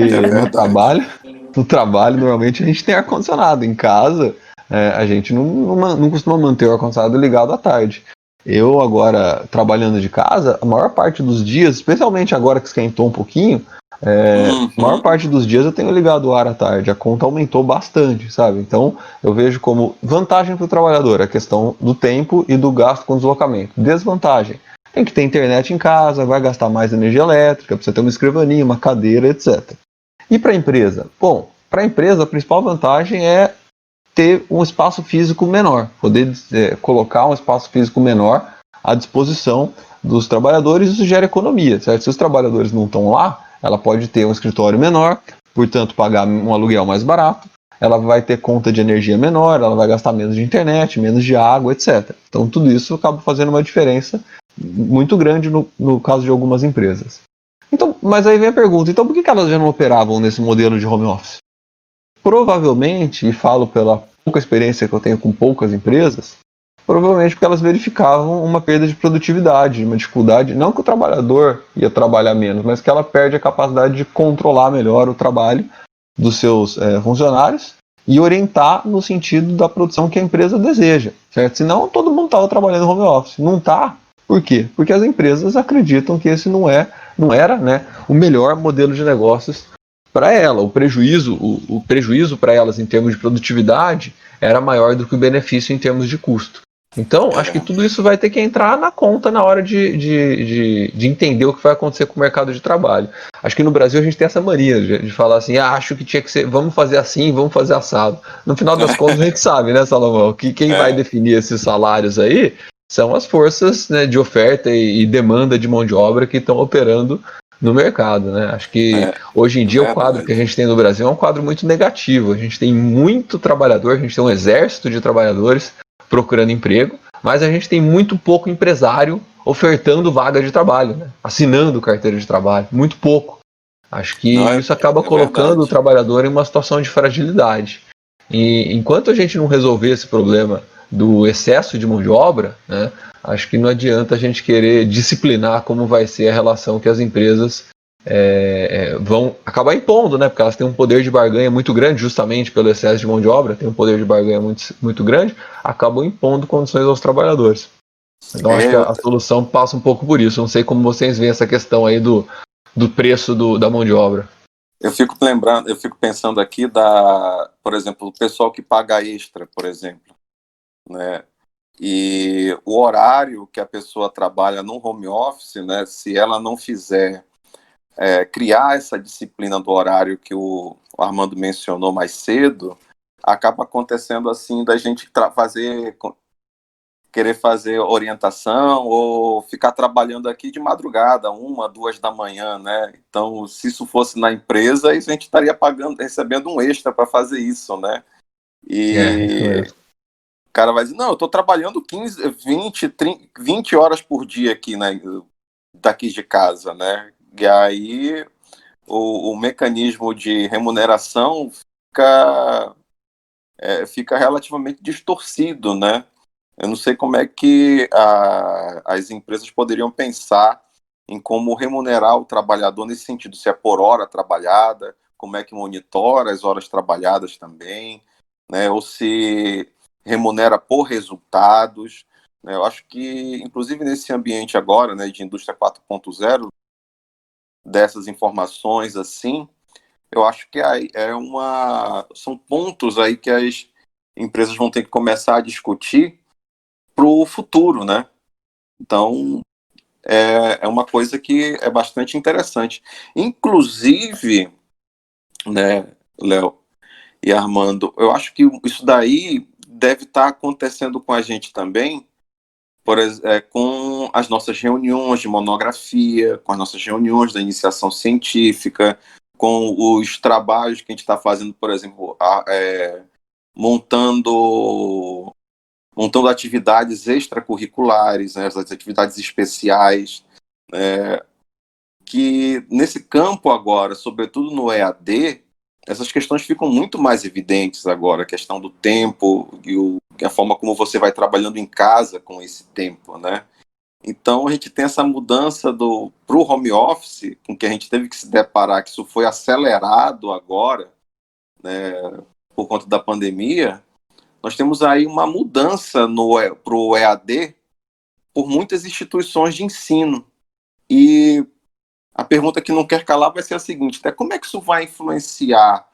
no trabalho normalmente a gente tem ar-condicionado. Em casa a gente não costuma manter o ar-condicionado ligado à tarde. Eu agora, trabalhando de casa, a maior parte dos dias, especialmente agora que esquentou um pouquinho, a maior parte dos dias eu tenho ligado o ar à tarde. A conta aumentou bastante, sabe? Então eu vejo como vantagem para o trabalhador a questão do tempo e do gasto com deslocamento. Desvantagem: tem que ter internet em casa, vai gastar mais energia elétrica, precisa ter uma escrivaninha, uma cadeira, etc. E para a empresa? Bom, para a empresa a principal vantagem é ter um espaço físico menor, poder colocar um espaço físico menor à disposição dos trabalhadores. Isso gera economia, certo? Se os trabalhadores não estão lá, ela pode ter um escritório menor, portanto pagar um aluguel mais barato, ela vai ter conta de energia menor, ela vai gastar menos de internet, menos de água, etc. Então tudo isso acaba fazendo uma diferença muito grande no caso de algumas empresas. Então, mas aí vem a pergunta, então por que elas já não operavam nesse modelo de home office? Provavelmente, e falo pela pouca experiência que eu tenho com poucas empresas, provavelmente porque elas verificavam uma perda de produtividade, uma dificuldade, não que o trabalhador ia trabalhar menos, mas que ela perde a capacidade de controlar melhor o trabalho dos seus funcionários e orientar no sentido da produção que a empresa deseja, certo? Senão todo mundo estava trabalhando home office. Não está. Por quê? Porque as empresas acreditam que esse não era, né, o melhor modelo de negócios para ela. O prejuízo para elas em termos de produtividade era maior do que o benefício em termos de custo. Então, acho que tudo isso vai ter que entrar na conta na hora de entender o que vai acontecer com o mercado de trabalho. Acho que no Brasil a gente tem essa mania de falar assim, acho que tinha que ser, vamos fazer assim, vamos fazer assado. No final das contas a gente sabe, né, Salomão, que quem vai definir esses salários aí são as forças, né, de oferta e demanda de mão de obra que estão operando no mercado, né? Acho que hoje em dia o quadro que a gente tem no Brasil é um quadro muito negativo. A gente tem muito trabalhador, a gente tem um exército de trabalhadores procurando emprego, mas a gente tem muito pouco empresário ofertando vaga de trabalho, né? Assinando carteira de trabalho, muito pouco. Acho que isso acaba colocando o trabalhador em uma situação de fragilidade. E enquanto a gente não resolver esse problema do excesso de mão de obra, né, acho que não adianta a gente querer disciplinar como vai ser a relação que as empresas vão acabar impondo, né, porque elas têm um poder de barganha muito grande, justamente pelo excesso de mão de obra, tem um poder de barganha muito, muito grande, acabam impondo condições aos trabalhadores. Então acho que a solução passa um pouco por isso. Não sei como vocês veem essa questão aí do preço da mão de obra. Eu fico pensando aqui por exemplo, o pessoal que paga extra, por exemplo, né? E o horário que a pessoa trabalha no home office, né? Se ela não fizer criar essa disciplina do horário que o Armando mencionou mais cedo, acaba acontecendo assim da gente querer fazer orientação ou ficar trabalhando aqui de madrugada, 1, 2 da manhã, né? Então, se isso fosse na empresa, a gente estaria recebendo um extra para fazer isso, né? E o cara vai dizer, não, eu estou trabalhando 15, 20 horas por dia aqui, né, daqui de casa, né? E aí o mecanismo de remuneração fica relativamente distorcido, né? Eu não sei como é que as empresas poderiam pensar em como remunerar o trabalhador nesse sentido, se é por hora trabalhada, como é que monitora as horas trabalhadas também, né? Ou se remunera por resultados, né? Eu acho que, inclusive nesse ambiente agora, né, de indústria 4.0, dessas informações assim, eu acho que são pontos aí que as empresas vão ter que começar a discutir para o futuro, né? Então, é uma coisa que é bastante interessante. Inclusive, né, Léo e Armando, eu acho que isso daí deve estar acontecendo com a gente também, com as nossas reuniões de monografia, com as nossas reuniões da iniciação científica, com os trabalhos que a gente está fazendo, por exemplo, montando atividades extracurriculares, né, as atividades especiais, que nesse campo agora, sobretudo no EAD, essas questões ficam muito mais evidentes agora, a questão do tempo e a forma como você vai trabalhando em casa com esse tempo, né? Então a gente tem essa mudança para o home office, com que a gente teve que se deparar, que isso foi acelerado agora, né, por conta da pandemia. Nós temos aí uma mudança para o EAD por muitas instituições de ensino. E a pergunta que não quer calar vai ser a seguinte, né? Como é que isso vai influenciar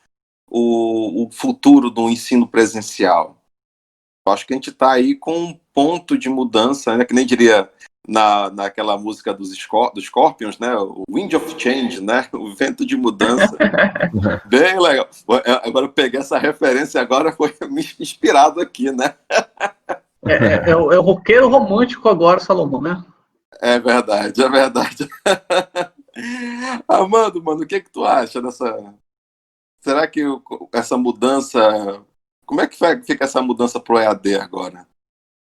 o futuro do ensino presencial? Eu acho que a gente está aí com um ponto de mudança, né? Que nem diria naquela música dos Scorpions, né? O Wind of Change, né? O vento de mudança. Bem legal. Agora eu peguei essa referência, agora foi me inspirado aqui, né? É o roqueiro romântico agora, Salomão, né? É verdade, é verdade. Armando, mano, o que tu acha será que essa mudança... Como é que fica essa mudança para o EAD agora?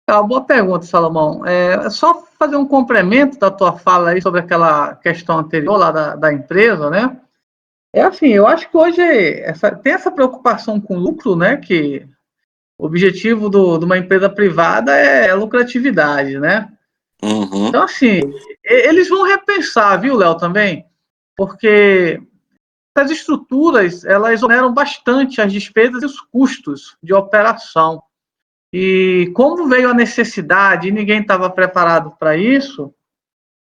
É uma boa pergunta, Salomão. É só fazer um complemento da tua fala aí sobre aquela questão anterior lá da empresa, né? É assim, eu acho que hoje tem essa preocupação com lucro, né? Que o objetivo de uma empresa privada é a lucratividade, né? Uhum. Então, assim, eles vão repensar, viu, Léo, também? Porque essas estruturas, elas exoneram bastante as despesas e os custos de operação. E como veio a necessidade e ninguém estava preparado para isso,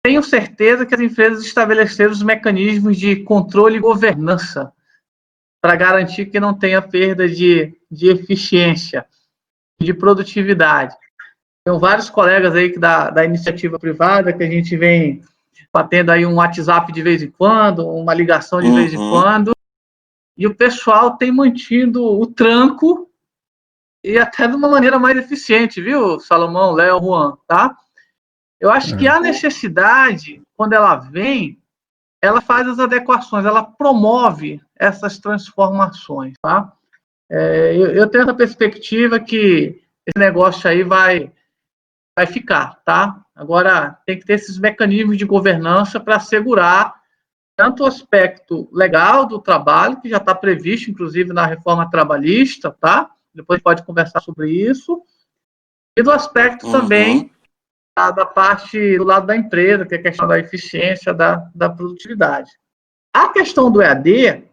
tenho certeza que as empresas estabeleceram os mecanismos de controle e governança para garantir que não tenha perda de eficiência, de produtividade. Tenho vários colegas aí da iniciativa privada que a gente vem batendo aí um WhatsApp de vez em quando, uma ligação de vez em quando, e o pessoal tem mantido o tranco e até de uma maneira mais eficiente, viu, Salomão, Léo, Juan, tá? Eu acho que a necessidade, quando ela vem, ela faz as adequações, ela promove essas transformações, tá? Eu tenho essa perspectiva que esse negócio aí vai ficar, tá? Agora, tem que ter esses mecanismos de governança para assegurar tanto o aspecto legal do trabalho, que já está previsto, inclusive, na reforma trabalhista, tá? Depois pode conversar sobre isso, e do aspecto também da parte do lado da empresa, que é a questão da eficiência, da produtividade. A questão do EAD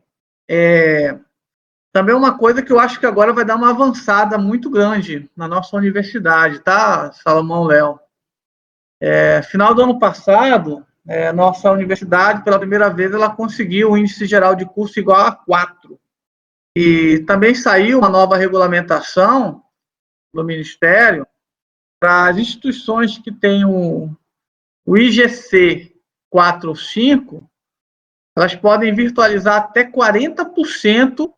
também é uma coisa que eu acho que agora vai dar uma avançada muito grande na nossa universidade, tá, Salomão, Léo? Final do ano passado, nossa universidade, pela primeira vez, ela conseguiu o índice geral de curso igual a 4. E também saiu uma nova regulamentação do Ministério para as instituições que têm o IGC 4 ou 5, elas podem virtualizar até 40%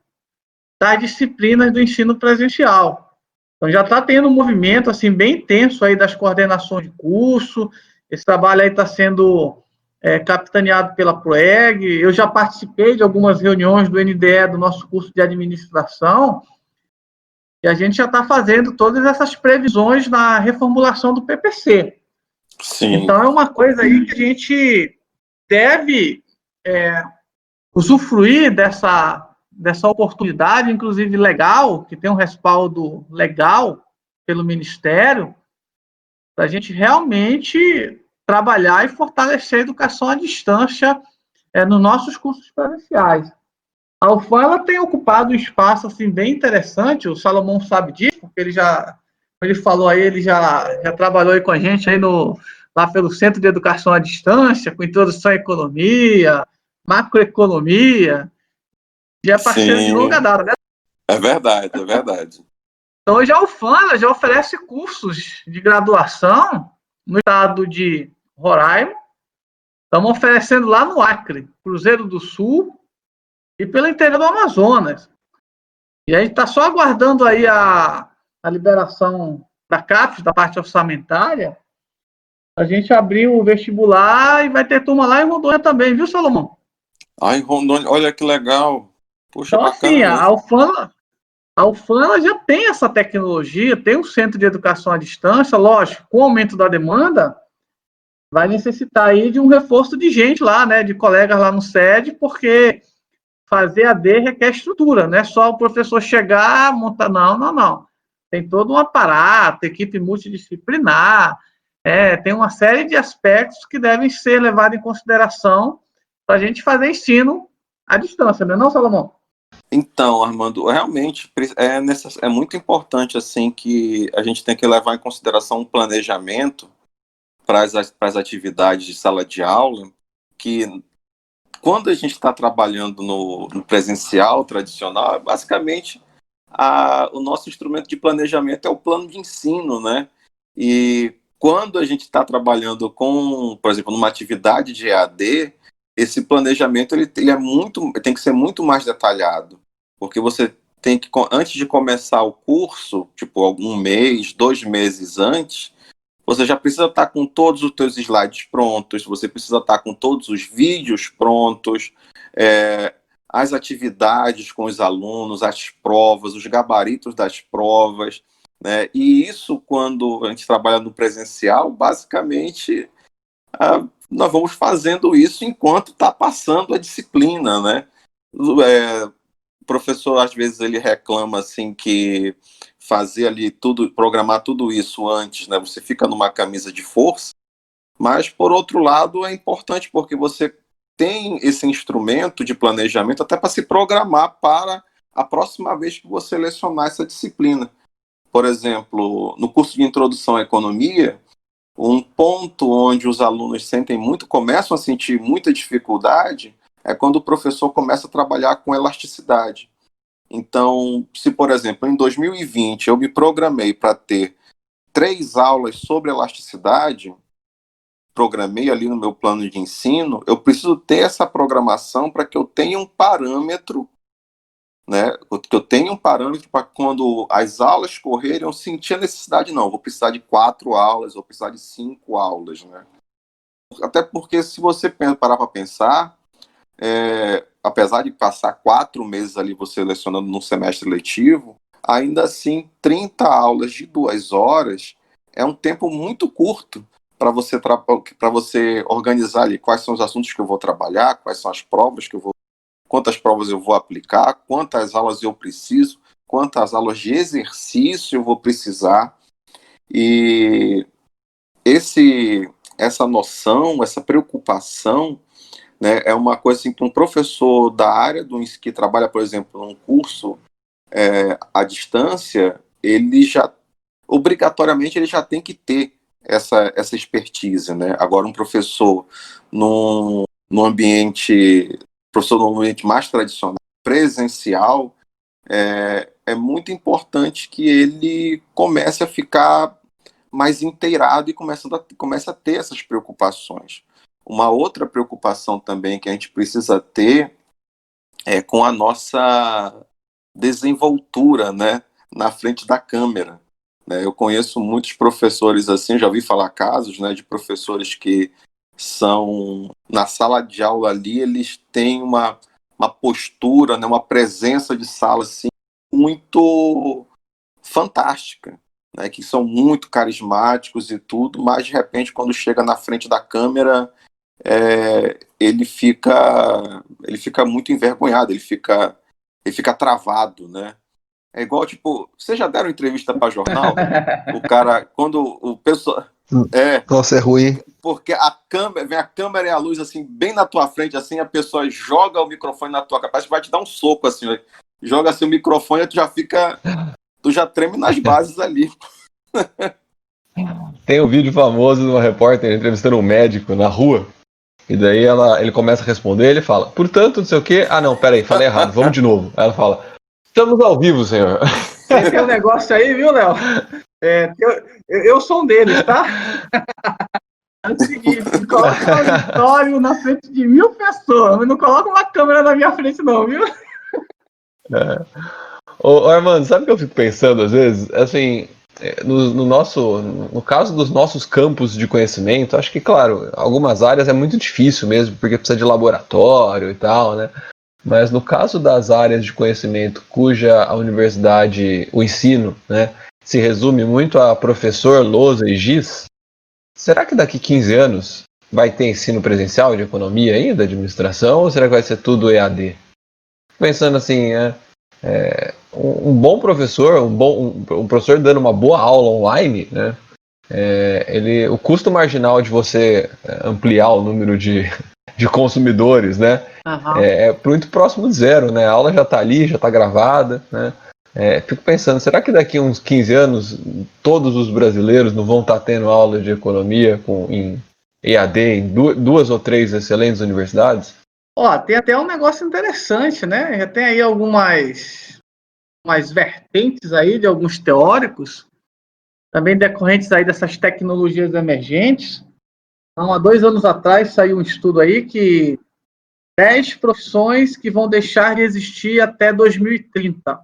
das disciplinas do ensino presencial. Então, já está tendo um movimento assim, bem intenso aí das coordenações de curso. Esse trabalho aí está sendo capitaneado pela PROEG. Eu já participei de algumas reuniões do NDE, do nosso curso de administração, e a gente já está fazendo todas essas previsões na reformulação do PPC. Sim. Então, é uma coisa aí que a gente deve usufruir dessa oportunidade, inclusive legal, que tem um respaldo legal pelo Ministério, para a gente realmente trabalhar e fortalecer a educação à distância nos nossos cursos presenciais. A UFAM ela tem ocupado um espaço assim, bem interessante, o Salomão sabe disso, porque ele falou aí, ele já trabalhou aí com a gente aí lá pelo Centro de Educação à Distância, com introdução à economia, macroeconomia, já é parceiro de longa data, né? É verdade, é verdade. Então, hoje a UFAM já oferece cursos de graduação no estado de Roraima, estamos oferecendo lá no Acre, Cruzeiro do Sul e pelo interior do Amazonas. E a gente está só aguardando aí a liberação da CAPES, da parte orçamentária, a gente abrir o vestibular e vai ter turma lá em Rondônia também, viu, Salomão? Ai, Rondônia, olha que legal. Puxa, então, assim, bacana. A UFAM ela já tem essa tecnologia, tem um centro de educação à distância, lógico, com o aumento da demanda, vai necessitar aí de um reforço de gente lá, né, de colegas lá no SED, porque fazer AD requer estrutura, não é só o professor chegar, montar, não. Tem todo um aparato, equipe multidisciplinar, tem uma série de aspectos que devem ser levados em consideração para a gente fazer ensino à distância, não é não, Salomão? Então, Armando, realmente é muito importante assim que a gente tem que levar em consideração um planejamento para as atividades de sala de aula, que quando a gente está trabalhando no presencial tradicional, basicamente o nosso instrumento de planejamento é o plano de ensino, né? E quando a gente está trabalhando com, por exemplo, numa atividade de EAD, esse planejamento ele tem que ser muito mais detalhado, porque você tem que, antes de começar o curso, tipo um mês, 2 meses antes, você já precisa estar com todos os seus slides prontos, você precisa estar com todos os vídeos prontos, as atividades com os alunos, as provas, os gabaritos das provas, né? E isso, quando a gente trabalha no presencial, basicamente, nós vamos fazendo isso enquanto está passando a disciplina, né? O professor, às vezes, ele reclama assim que fazer ali tudo, programar tudo isso antes, né? Você fica numa camisa de força, mas, por outro lado, é importante porque você tem esse instrumento de planejamento até para se programar para a próxima vez que você lecionar essa disciplina. Por exemplo, no curso de Introdução à Economia, um ponto onde os alunos começam a sentir muita dificuldade é quando o professor começa a trabalhar com elasticidade. Então, se, por exemplo, em 2020 eu me programei para ter 3 aulas sobre elasticidade, programei ali no meu plano de ensino, eu preciso ter essa programação para que eu tenha um parâmetro, né? Que eu tenha um parâmetro para quando as aulas correrem, eu sentir a necessidade, não, vou precisar de 4 aulas, vou precisar de 5 aulas, né? Até porque, se você parar para pensar, apesar de passar 4 meses ali você lecionando num semestre letivo, ainda assim 30 aulas de 2 horas é um tempo muito curto para você organizar ali quais são os assuntos que eu vou trabalhar, quais são as provas que eu vou, quantas provas eu vou aplicar, quantas aulas eu preciso, quantas aulas de exercício eu vou precisar. E essa noção, essa preocupação, né, é uma coisa assim, que um professor da área que trabalha, por exemplo, num curso à distância, ele já, obrigatoriamente, ele já tem que ter essa expertise, né? Agora, um professor num ambiente mais tradicional, presencial, é muito importante que ele comece a ficar mais inteirado e comece a ter essas preocupações. Uma outra preocupação também que a gente precisa ter é com a nossa desenvoltura, né, na frente da câmera. Eu conheço muitos professores assim, já ouvi falar casos, né, de professores que são, na sala de aula ali, eles têm uma postura, né, uma presença de sala assim, muito fantástica, né, que são muito carismáticos e tudo, mas de repente quando chega na frente da câmera, ele fica muito envergonhado, ele fica travado, né? É igual, tipo, vocês já deram entrevista para jornal? O cara, quando o pessoal... Nossa, é ruim. Porque vem a câmera e a luz, assim, bem na tua frente, assim, a pessoa joga o microfone na tua cara, parece que vai te dar um soco, assim, ó. Joga assim o microfone e tu já treme nas bases ali. Tem um vídeo famoso de uma repórter entrevistando um médico na rua, e daí ele começa a responder, ele fala, portanto, não sei o quê, não, peraí, falei errado, vamos de novo. Aí ela fala, estamos ao vivo, senhor. Tem um negócio aí, viu, Léo? Eu sou um deles, tá? É o seguinte, coloca um auditório na frente de 1000 pessoas, mas não coloca uma câmera na minha frente não, viu? Ô, Armando, sabe o que eu fico pensando às vezes? Assim, no caso dos nossos campos de conhecimento, acho que, claro, algumas áreas é muito difícil mesmo, porque precisa de laboratório e tal, né? Mas no caso das áreas de conhecimento cuja a universidade, o ensino, né, se resume muito a professor, lousa e giz, será que daqui 15 anos vai ter ensino presencial de economia ainda, administração, ou será que vai ser tudo EAD? Pensando assim, um bom professor, um professor dando uma boa aula online, né, o custo marginal de você ampliar o número de consumidores, né, é muito próximo de zero, né, a aula já está ali, já está gravada, né, fico pensando, será que daqui a uns 15 anos todos os brasileiros não vão estar tendo aula de economia em EAD em 2 ou 3 excelentes universidades? Tem até um negócio interessante, né? Já tem aí algumas vertentes aí de alguns teóricos, também decorrentes aí dessas tecnologias emergentes. Então, há 2 anos atrás saiu um estudo aí que 10 profissões que vão deixar de existir até 2030.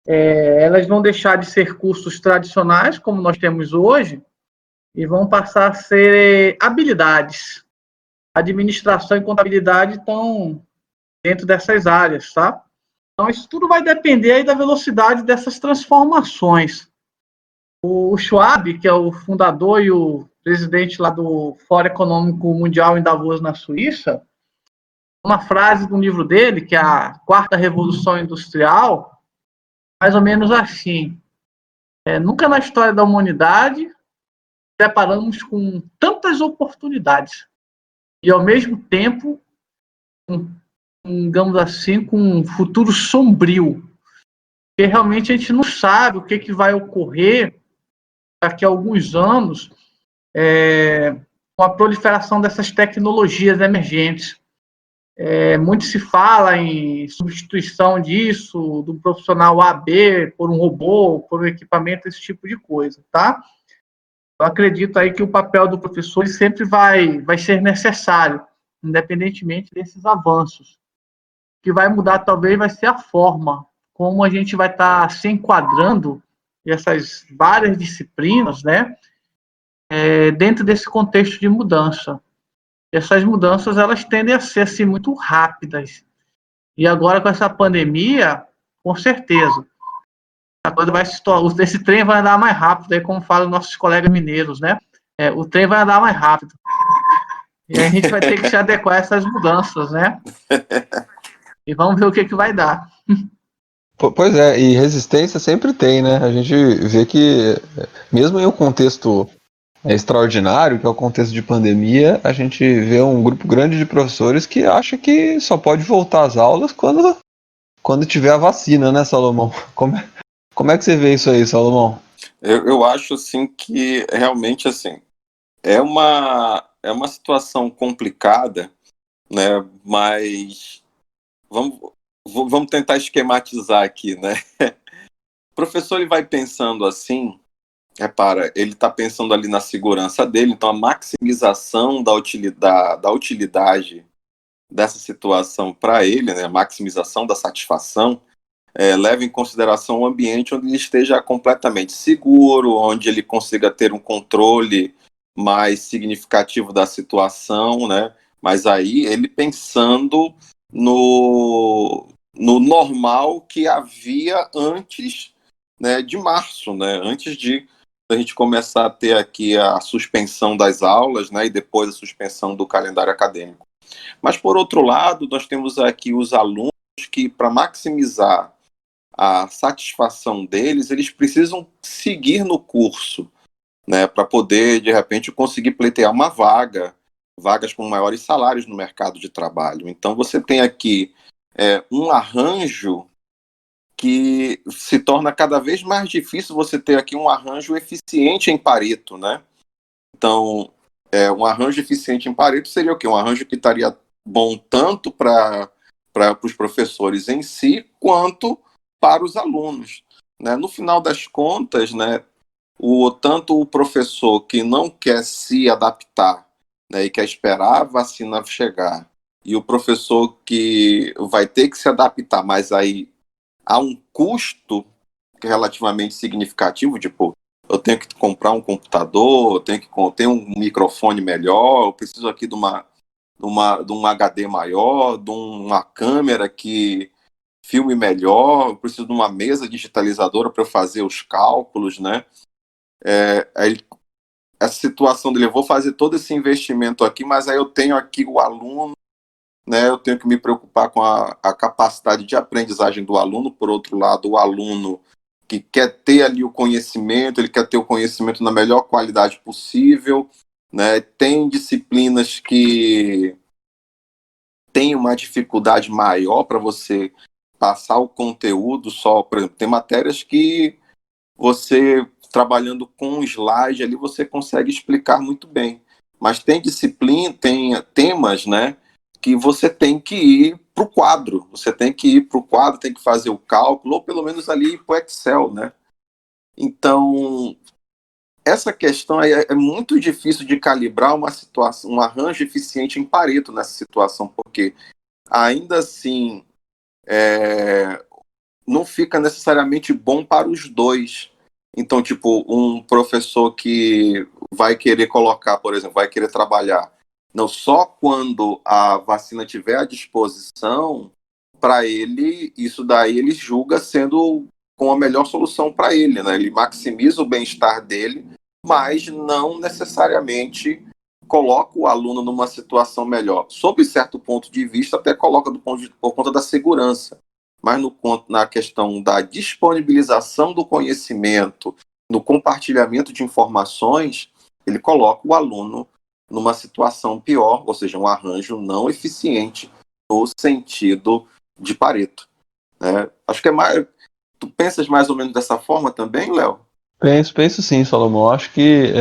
Elas vão deixar de ser cursos tradicionais, como nós temos hoje, e vão passar a ser habilidades. Administração e contabilidade estão dentro dessas áreas, tá? Então, isso tudo vai depender aí da velocidade dessas transformações. O Schwab, que é o fundador e o presidente lá do Fórum Econômico Mundial em Davos, na Suíça, uma frase do livro dele, que é a Quarta Revolução Industrial, mais ou menos assim: nunca na história da humanidade deparamos com tantas oportunidades e, ao mesmo tempo, digamos assim, com um futuro sombrio, porque realmente a gente não sabe o que vai ocorrer daqui a alguns anos com a proliferação dessas tecnologias emergentes. Muito se fala em substituição disso, do profissional A, B, por um robô, por um equipamento, esse tipo de coisa, tá? Eu acredito aí que o papel do professor sempre vai ser necessário, independentemente desses avanços. O que vai mudar, talvez, vai ser a forma como a gente vai estar se enquadrando essas várias disciplinas, né, dentro desse contexto de mudança. Essas mudanças, elas tendem a ser assim, muito rápidas. E agora, com essa pandemia, com certeza, a coisa vai se tornar, esse trem vai andar mais rápido, aí, como falam nossos colegas mineiros, né? O trem vai andar mais rápido. E a gente vai ter que se adequar a essas mudanças, né? E vamos ver o que vai dar. Pois é, e resistência sempre tem, né? A gente vê que, mesmo em um contexto extraordinário, que é o contexto de pandemia, a gente vê um grupo grande de professores que acha que só pode voltar às aulas quando tiver a vacina, né, Salomão? Como é que você vê isso aí, Salomão? Eu acho, assim, que realmente, assim, é uma situação complicada, né? Mas vamos tentar esquematizar aqui, né? O professor, ele vai pensando assim, repara, ele está pensando ali na segurança dele, então a maximização da utilidade dessa situação para ele, né? A maximização da satisfação, leva em consideração um ambiente onde ele esteja completamente seguro, onde ele consiga ter um controle mais significativo da situação, né? Mas aí ele pensando no normal que havia antes, né, de março, né? Antes de a gente começar a ter aqui a suspensão das aulas, né, e depois a suspensão do calendário acadêmico. Mas, por outro lado, nós temos aqui os alunos que, para maximizar a satisfação deles, eles precisam seguir no curso, né, para poder, de repente, conseguir pleitear uma vagas com maiores salários no mercado de trabalho. Então, você tem aqui um arranjo que se torna cada vez mais difícil você ter aqui um arranjo eficiente em Pareto, né? Então, um arranjo eficiente em Pareto seria o quê? Um arranjo que estaria bom tanto para os professores em si, quanto para os alunos, né? No final das contas, né, tanto o professor que não quer se adaptar, né, e quer esperar a vacina chegar, e o professor que vai ter que se adaptar, mas aí há um custo relativamente significativo, tipo, eu tenho que comprar um computador, eu tenho que ter um microfone melhor, eu preciso aqui de um HD maior, de uma câmera que filme melhor, eu preciso de uma mesa digitalizadora para fazer os cálculos, né? Essa situação dele, eu vou fazer todo esse investimento aqui, mas aí eu tenho aqui o aluno, né? Eu tenho que me preocupar com a capacidade de aprendizagem do aluno. Por outro lado, o aluno que quer ter ali o conhecimento, ele quer ter o conhecimento na melhor qualidade possível, né? Tem disciplinas que tem uma dificuldade maior para você passar o conteúdo só, por exemplo, tem matérias que você, trabalhando com um slide ali, você consegue explicar muito bem. Mas tem disciplina, tem temas, né, que você tem que ir para o quadro. Você tem que ir para o quadro, tem que fazer o cálculo, ou pelo menos ali para o Excel, né? Então, essa questão é muito difícil de calibrar uma situação, um arranjo eficiente em Pareto nessa situação, porque ainda assim não fica necessariamente bom para os dois. Então, tipo, um professor que vai querer colocar, por exemplo, vai querer trabalhar Não, só quando a vacina estiver à disposição, para ele, isso daí ele julga sendo com a melhor solução para ele, né? Ele maximiza o bem-estar dele, mas não necessariamente coloca o aluno numa situação melhor. Sob certo ponto de vista, até coloca por conta da segurança, mas na questão da disponibilização do conhecimento, no compartilhamento de informações, ele coloca o aluno numa situação pior, ou seja, um arranjo não eficiente no sentido de Pareto. Né? Acho que é mais. Tu pensas mais ou menos dessa forma também, Léo? Penso sim, Salomão. Acho que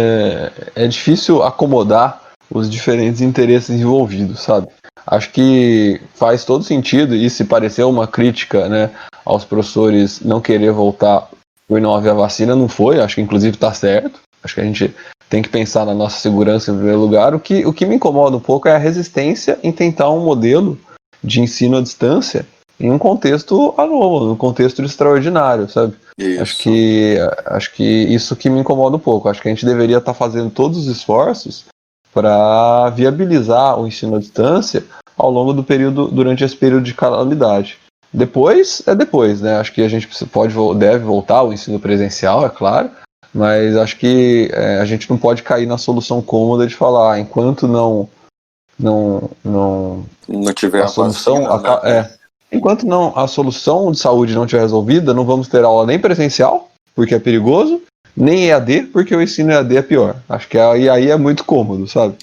é difícil acomodar os diferentes interesses envolvidos, sabe? Acho que faz todo sentido, e se parecer uma crítica, né, aos professores não querer voltar por não haver a vacina, não foi. Acho que inclusive está certo. Acho que a gente tem que pensar na nossa segurança em primeiro lugar. O que me incomoda um pouco é a resistência em tentar um modelo de ensino à distância em um contexto anormal, num contexto extraordinário, sabe? Acho Isso. que isso que me incomoda um pouco. Acho que a gente deveria estar fazendo todos os esforços para viabilizar o ensino à distância ao longo do período, durante esse período de calamidade. Depois é depois, né? Acho que a gente deve voltar ao ensino presencial, é claro, mas acho que a gente não pode cair na solução cômoda de falar, enquanto não tiver a a solução, vacina, né? enquanto não a solução de saúde não estiver resolvida, não vamos ter aula nem presencial, porque é perigoso, nem EAD, porque o ensino EAD é pior. Acho que aí é muito cômodo, sabe?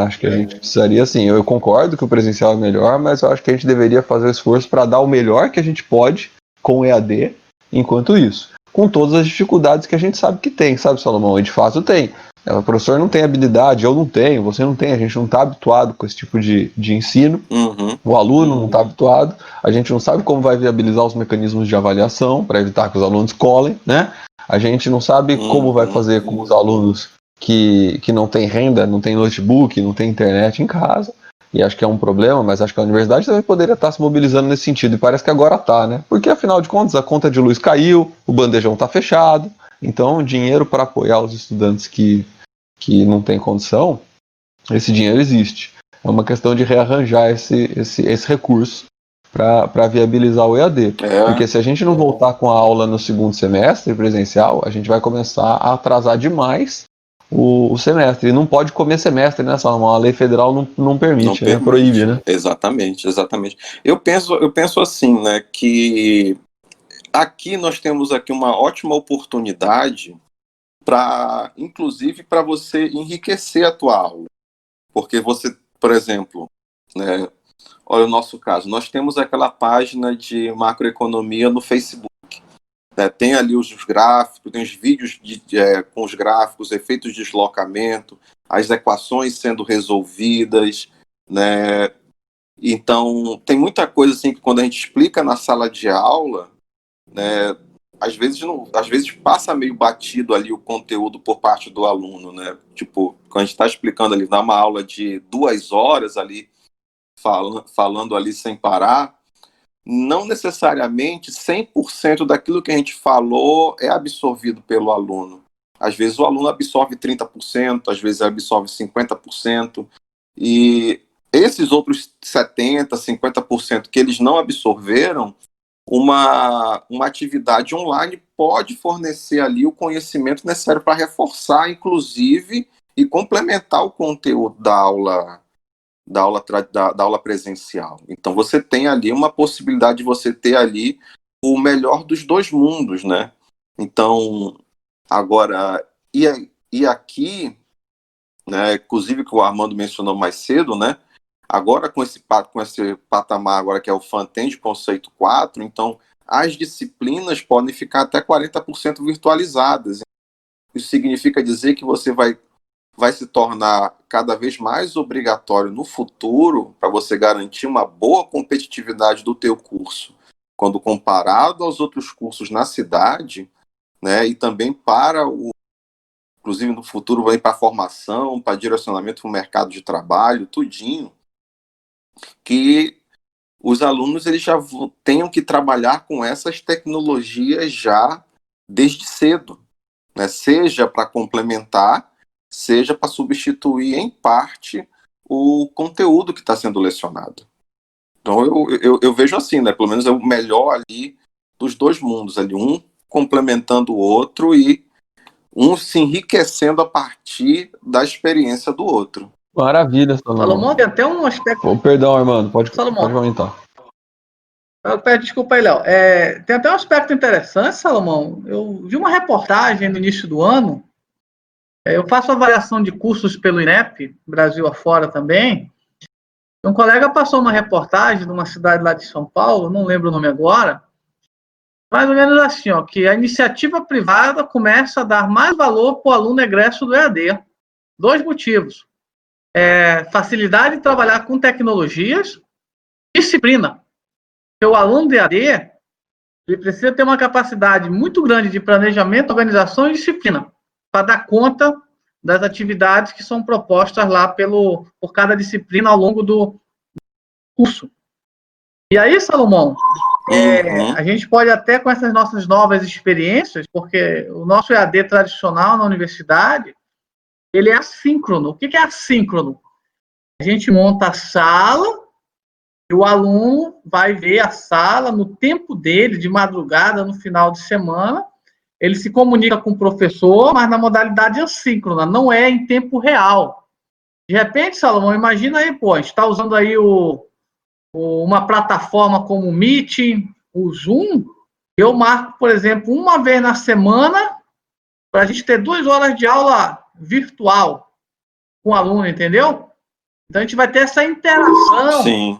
Acho que a gente precisaria, assim, eu concordo que o presencial é melhor, mas eu acho que a gente deveria fazer o esforço para dar o melhor que a gente pode com o EAD, enquanto isso. Com todas as dificuldades que a gente sabe que tem, sabe, Salomão? E de fato tem. O professor não tem habilidade, eu não tenho, você não tem, a gente não está habituado com esse tipo de ensino. Uhum. O aluno não está habituado, a gente não sabe como vai viabilizar os mecanismos de avaliação para evitar que os alunos colhem, né? A gente não sabe como vai fazer com os alunos que não têm renda, não têm notebook, não têm internet em casa. E acho que é um problema, mas acho que a universidade também poderia estar se mobilizando nesse sentido. E parece que agora está, né? Porque afinal de contas a conta de luz caiu, o bandejão está fechado. Então, dinheiro para apoiar os estudantes que não têm condição, esse dinheiro existe. É uma questão de rearranjar esse recurso para viabilizar o EAD. Porque se a gente não voltar com a aula no segundo semestre presencial, a gente vai começar a atrasar demais o semestre. E não pode comer semestre, né, Salomão? A lei federal não permite, né? Proíbe, né? Exatamente. Eu penso assim, né, que aqui nós temos aqui uma ótima oportunidade para, inclusive, para você enriquecer a tua aula. Porque você, por exemplo, né, olha o nosso caso, nós temos aquela página de macroeconomia no Facebook. Né, tem ali os gráficos, tem os vídeos com os gráficos, efeitos de deslocamento, as equações sendo resolvidas, né? Então, tem muita coisa assim que quando a gente explica na sala de aula, né, às vezes passa meio batido ali o conteúdo por parte do aluno, né? Tipo, quando a gente está explicando ali, dá uma aula de 2 horas ali, falando ali sem parar, não necessariamente 100% daquilo que a gente falou é absorvido pelo aluno. Às vezes o aluno absorve 30%, às vezes absorve 50%, e esses outros 70%, 50% que eles não absorveram, uma atividade online pode fornecer ali o conhecimento necessário para reforçar, inclusive, e complementar o conteúdo da aula presencial. Então, você tem ali uma possibilidade de você ter ali o melhor dos dois mundos, né? Então, agora, e aqui, né, inclusive que o Armando mencionou mais cedo, né? Agora com esse patamar agora que é o FANTEM de conceito 4, então as disciplinas podem ficar até 40% virtualizadas. Isso significa dizer que você vai se tornar cada vez mais obrigatório no futuro para você garantir uma boa competitividade do teu curso, quando comparado aos outros cursos na cidade, né, e também inclusive no futuro vai para formação, para direcionamento para o mercado de trabalho, tudinho, que os alunos eles já tenham que trabalhar com essas tecnologias já desde cedo, né? Seja para complementar, seja para substituir em parte o conteúdo que está sendo lecionado. Então eu vejo assim, né? Pelo menos é o melhor ali dos dois mundos, ali, um complementando o outro e um se enriquecendo a partir da experiência do outro. Maravilha, Salomão. Salomão, tem até um aspecto. Oh, perdão, Armando, pode Salomão. comentar. Eu peço desculpa aí, Léo. Tem até um aspecto interessante, Salomão. Eu vi uma reportagem no início do ano. Eu faço avaliação de cursos pelo INEP, Brasil afora também. Um colega passou uma reportagem numa cidade lá de São Paulo, não lembro o nome agora, mais ou menos assim, ó, que a iniciativa privada começa a dar mais valor para o aluno egresso do EAD. 2 motivos. Facilidade de trabalhar com tecnologias, disciplina. Porque o aluno do EAD, ele precisa ter uma capacidade muito grande de planejamento, organização e disciplina para dar conta das atividades que são propostas lá por cada disciplina ao longo do curso. E aí, Salomão, a gente pode até, com essas nossas novas experiências, porque o nosso EAD tradicional na universidade, ele é assíncrono. O que é assíncrono? A gente monta a sala e o aluno vai ver a sala no tempo dele, de madrugada, no final de semana. Ele se comunica com o professor, mas na modalidade assíncrona, não é em tempo real. De repente, Salomão, imagina aí, a gente está usando aí uma plataforma como o Meeting, o Zoom. Eu marco, por exemplo, uma vez na semana para a gente ter 2 horas de aula virtual com o aluno, entendeu? Então, a gente vai ter essa interação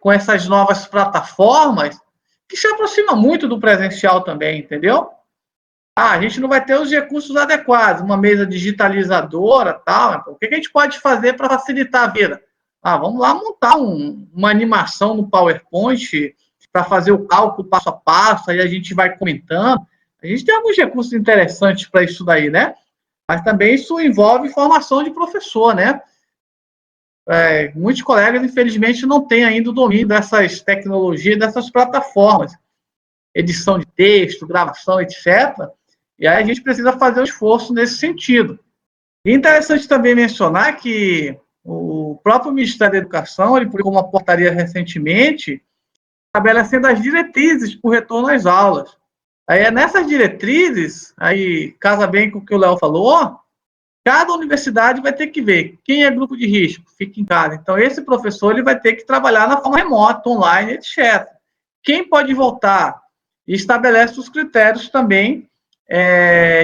com essas novas plataformas que se aproxima muito do presencial também, entendeu? A gente não vai ter os recursos adequados, uma mesa digitalizadora, tal. O que a gente pode fazer para facilitar a vida? Vamos lá montar uma animação no PowerPoint para fazer o cálculo passo a passo, aí a gente vai comentando. A gente tem alguns recursos interessantes para isso daí, né? Mas também isso envolve formação de professor, né? Muitos colegas, infelizmente, não têm ainda o domínio dessas tecnologias, dessas plataformas. Edição de texto, gravação, etc. E aí a gente precisa fazer um esforço nesse sentido. E é interessante também mencionar que o próprio Ministério da Educação, ele publicou uma portaria recentemente, estabelecendo as diretrizes para o retorno às aulas. Aí nessas diretrizes, aí casa bem com o que o Léo falou, cada universidade vai ter que ver quem é grupo de risco, fica em casa. Então, esse professor ele vai ter que trabalhar na forma remota, online, etc. Quem pode voltar? E estabelece os critérios também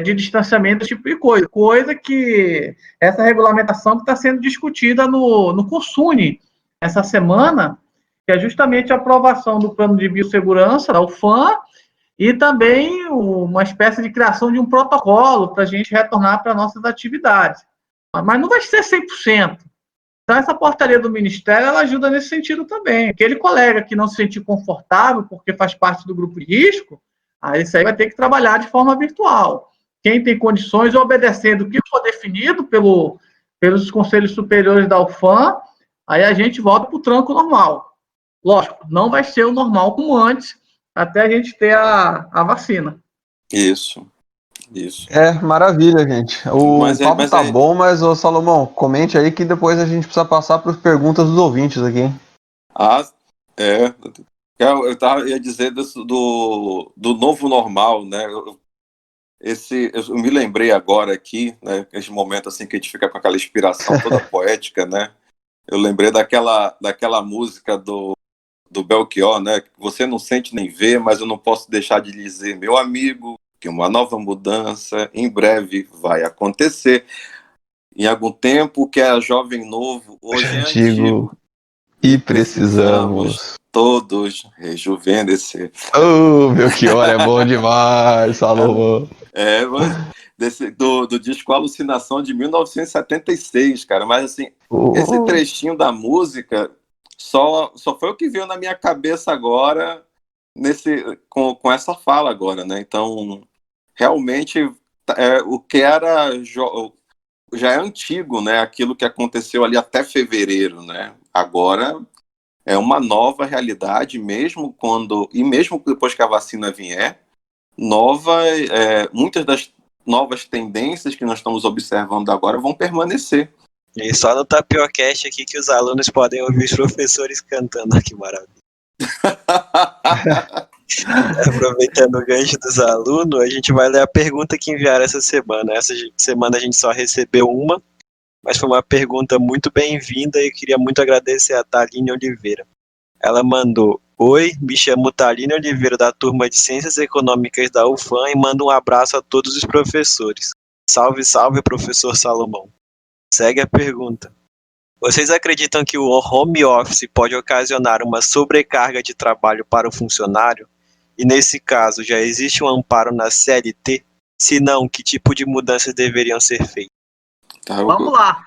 de distanciamento, esse tipo de coisa. Coisa que essa regulamentação que está sendo discutida no Cursune essa semana, que é justamente a aprovação do plano de biossegurança, da UFAM, e também uma espécie de criação de um protocolo para a gente retornar para nossas atividades. Mas não vai ser 100%. Então, essa portaria do Ministério, ela ajuda nesse sentido também. Aquele colega que não se sentir confortável porque faz parte do grupo de risco, esse aí vai ter que trabalhar de forma virtual. Quem tem condições, obedecendo o que for definido pelos conselhos superiores da UFAM, aí a gente volta para o tranco normal. Lógico, não vai ser o normal como antes, até a gente ter a vacina. Isso. Maravilha, gente. O papo tá bom, mas, ô Salomão, comente aí que depois a gente precisa passar para as perguntas dos ouvintes aqui. Eu ia dizer do novo normal, né? Eu me lembrei agora aqui, né? Esse momento assim que a gente fica com aquela inspiração toda poética, né? Eu lembrei daquela música do Belchior, né? Você não sente nem vê, mas eu não posso deixar de dizer, meu amigo, que uma nova mudança em breve vai acontecer. Em algum tempo que é jovem novo, hoje é antigo. E precisamos todos rejuvenescer. Belchior é bom demais, Salomão. Do disco Alucinação de 1976, cara. Mas assim, esse trechinho da música só foi o que veio na minha cabeça agora com essa fala agora, né? Então, realmente, o que era já é antigo, né? Aquilo que aconteceu ali até fevereiro, né? Agora é uma nova realidade, mesmo depois que a vacina vier, muitas das novas tendências que nós estamos observando agora vão permanecer. E só no Tapiocast aqui que os alunos podem ouvir os professores cantando. Que maravilha. Aproveitando o gancho dos alunos, a gente vai ler a pergunta que enviaram essa semana. Essa semana a gente só recebeu uma, mas foi uma pergunta muito bem-vinda e eu queria muito agradecer a Thaline Oliveira. Ela mandou: Oi, me chamo Thaline Oliveira da turma de Ciências Econômicas da UFAM e mando um abraço a todos os professores. Salve, salve, professor Salomão. Segue a pergunta. Vocês acreditam que o home office pode ocasionar uma sobrecarga de trabalho para o funcionário? E nesse caso, já existe um amparo na CLT? Se não, que tipo de mudanças deveriam ser feitas? Vamos lá.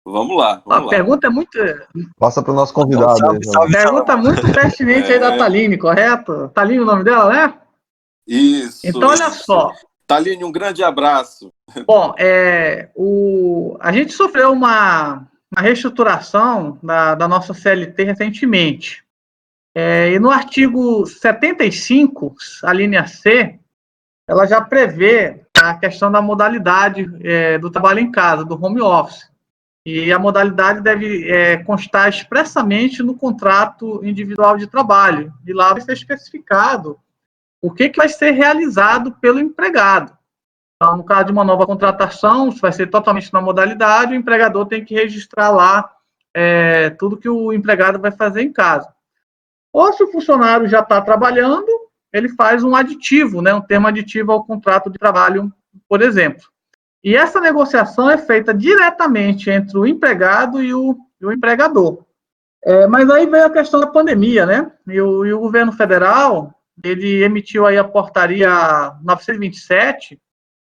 Vamos lá. A pergunta é muito. Passa para o nosso convidado. Salve, salve, Pergunta muito pertinente aí da Thaline, correto? Thaline, o nome dela, né? Isso. Então, olha só. Thaline, um grande abraço. Bom, a gente sofreu uma reestruturação da nossa CLT recentemente. E no artigo 75, a linha C, ela já prevê a questão da modalidade do trabalho em casa, do home office. E a modalidade deve constar expressamente no contrato individual de trabalho. E lá vai ser especificado o que vai ser realizado pelo empregado. Então, no caso de uma nova contratação, isso vai ser totalmente na modalidade, o empregador tem que registrar lá tudo que o empregado vai fazer em casa. Ou se o funcionário já está trabalhando, ele faz um aditivo, né, um termo aditivo ao contrato de trabalho, por exemplo. E essa negociação é feita diretamente entre o empregado e o empregador. Mas aí veio a questão da pandemia, né? E o governo federal, ele emitiu aí a portaria 927,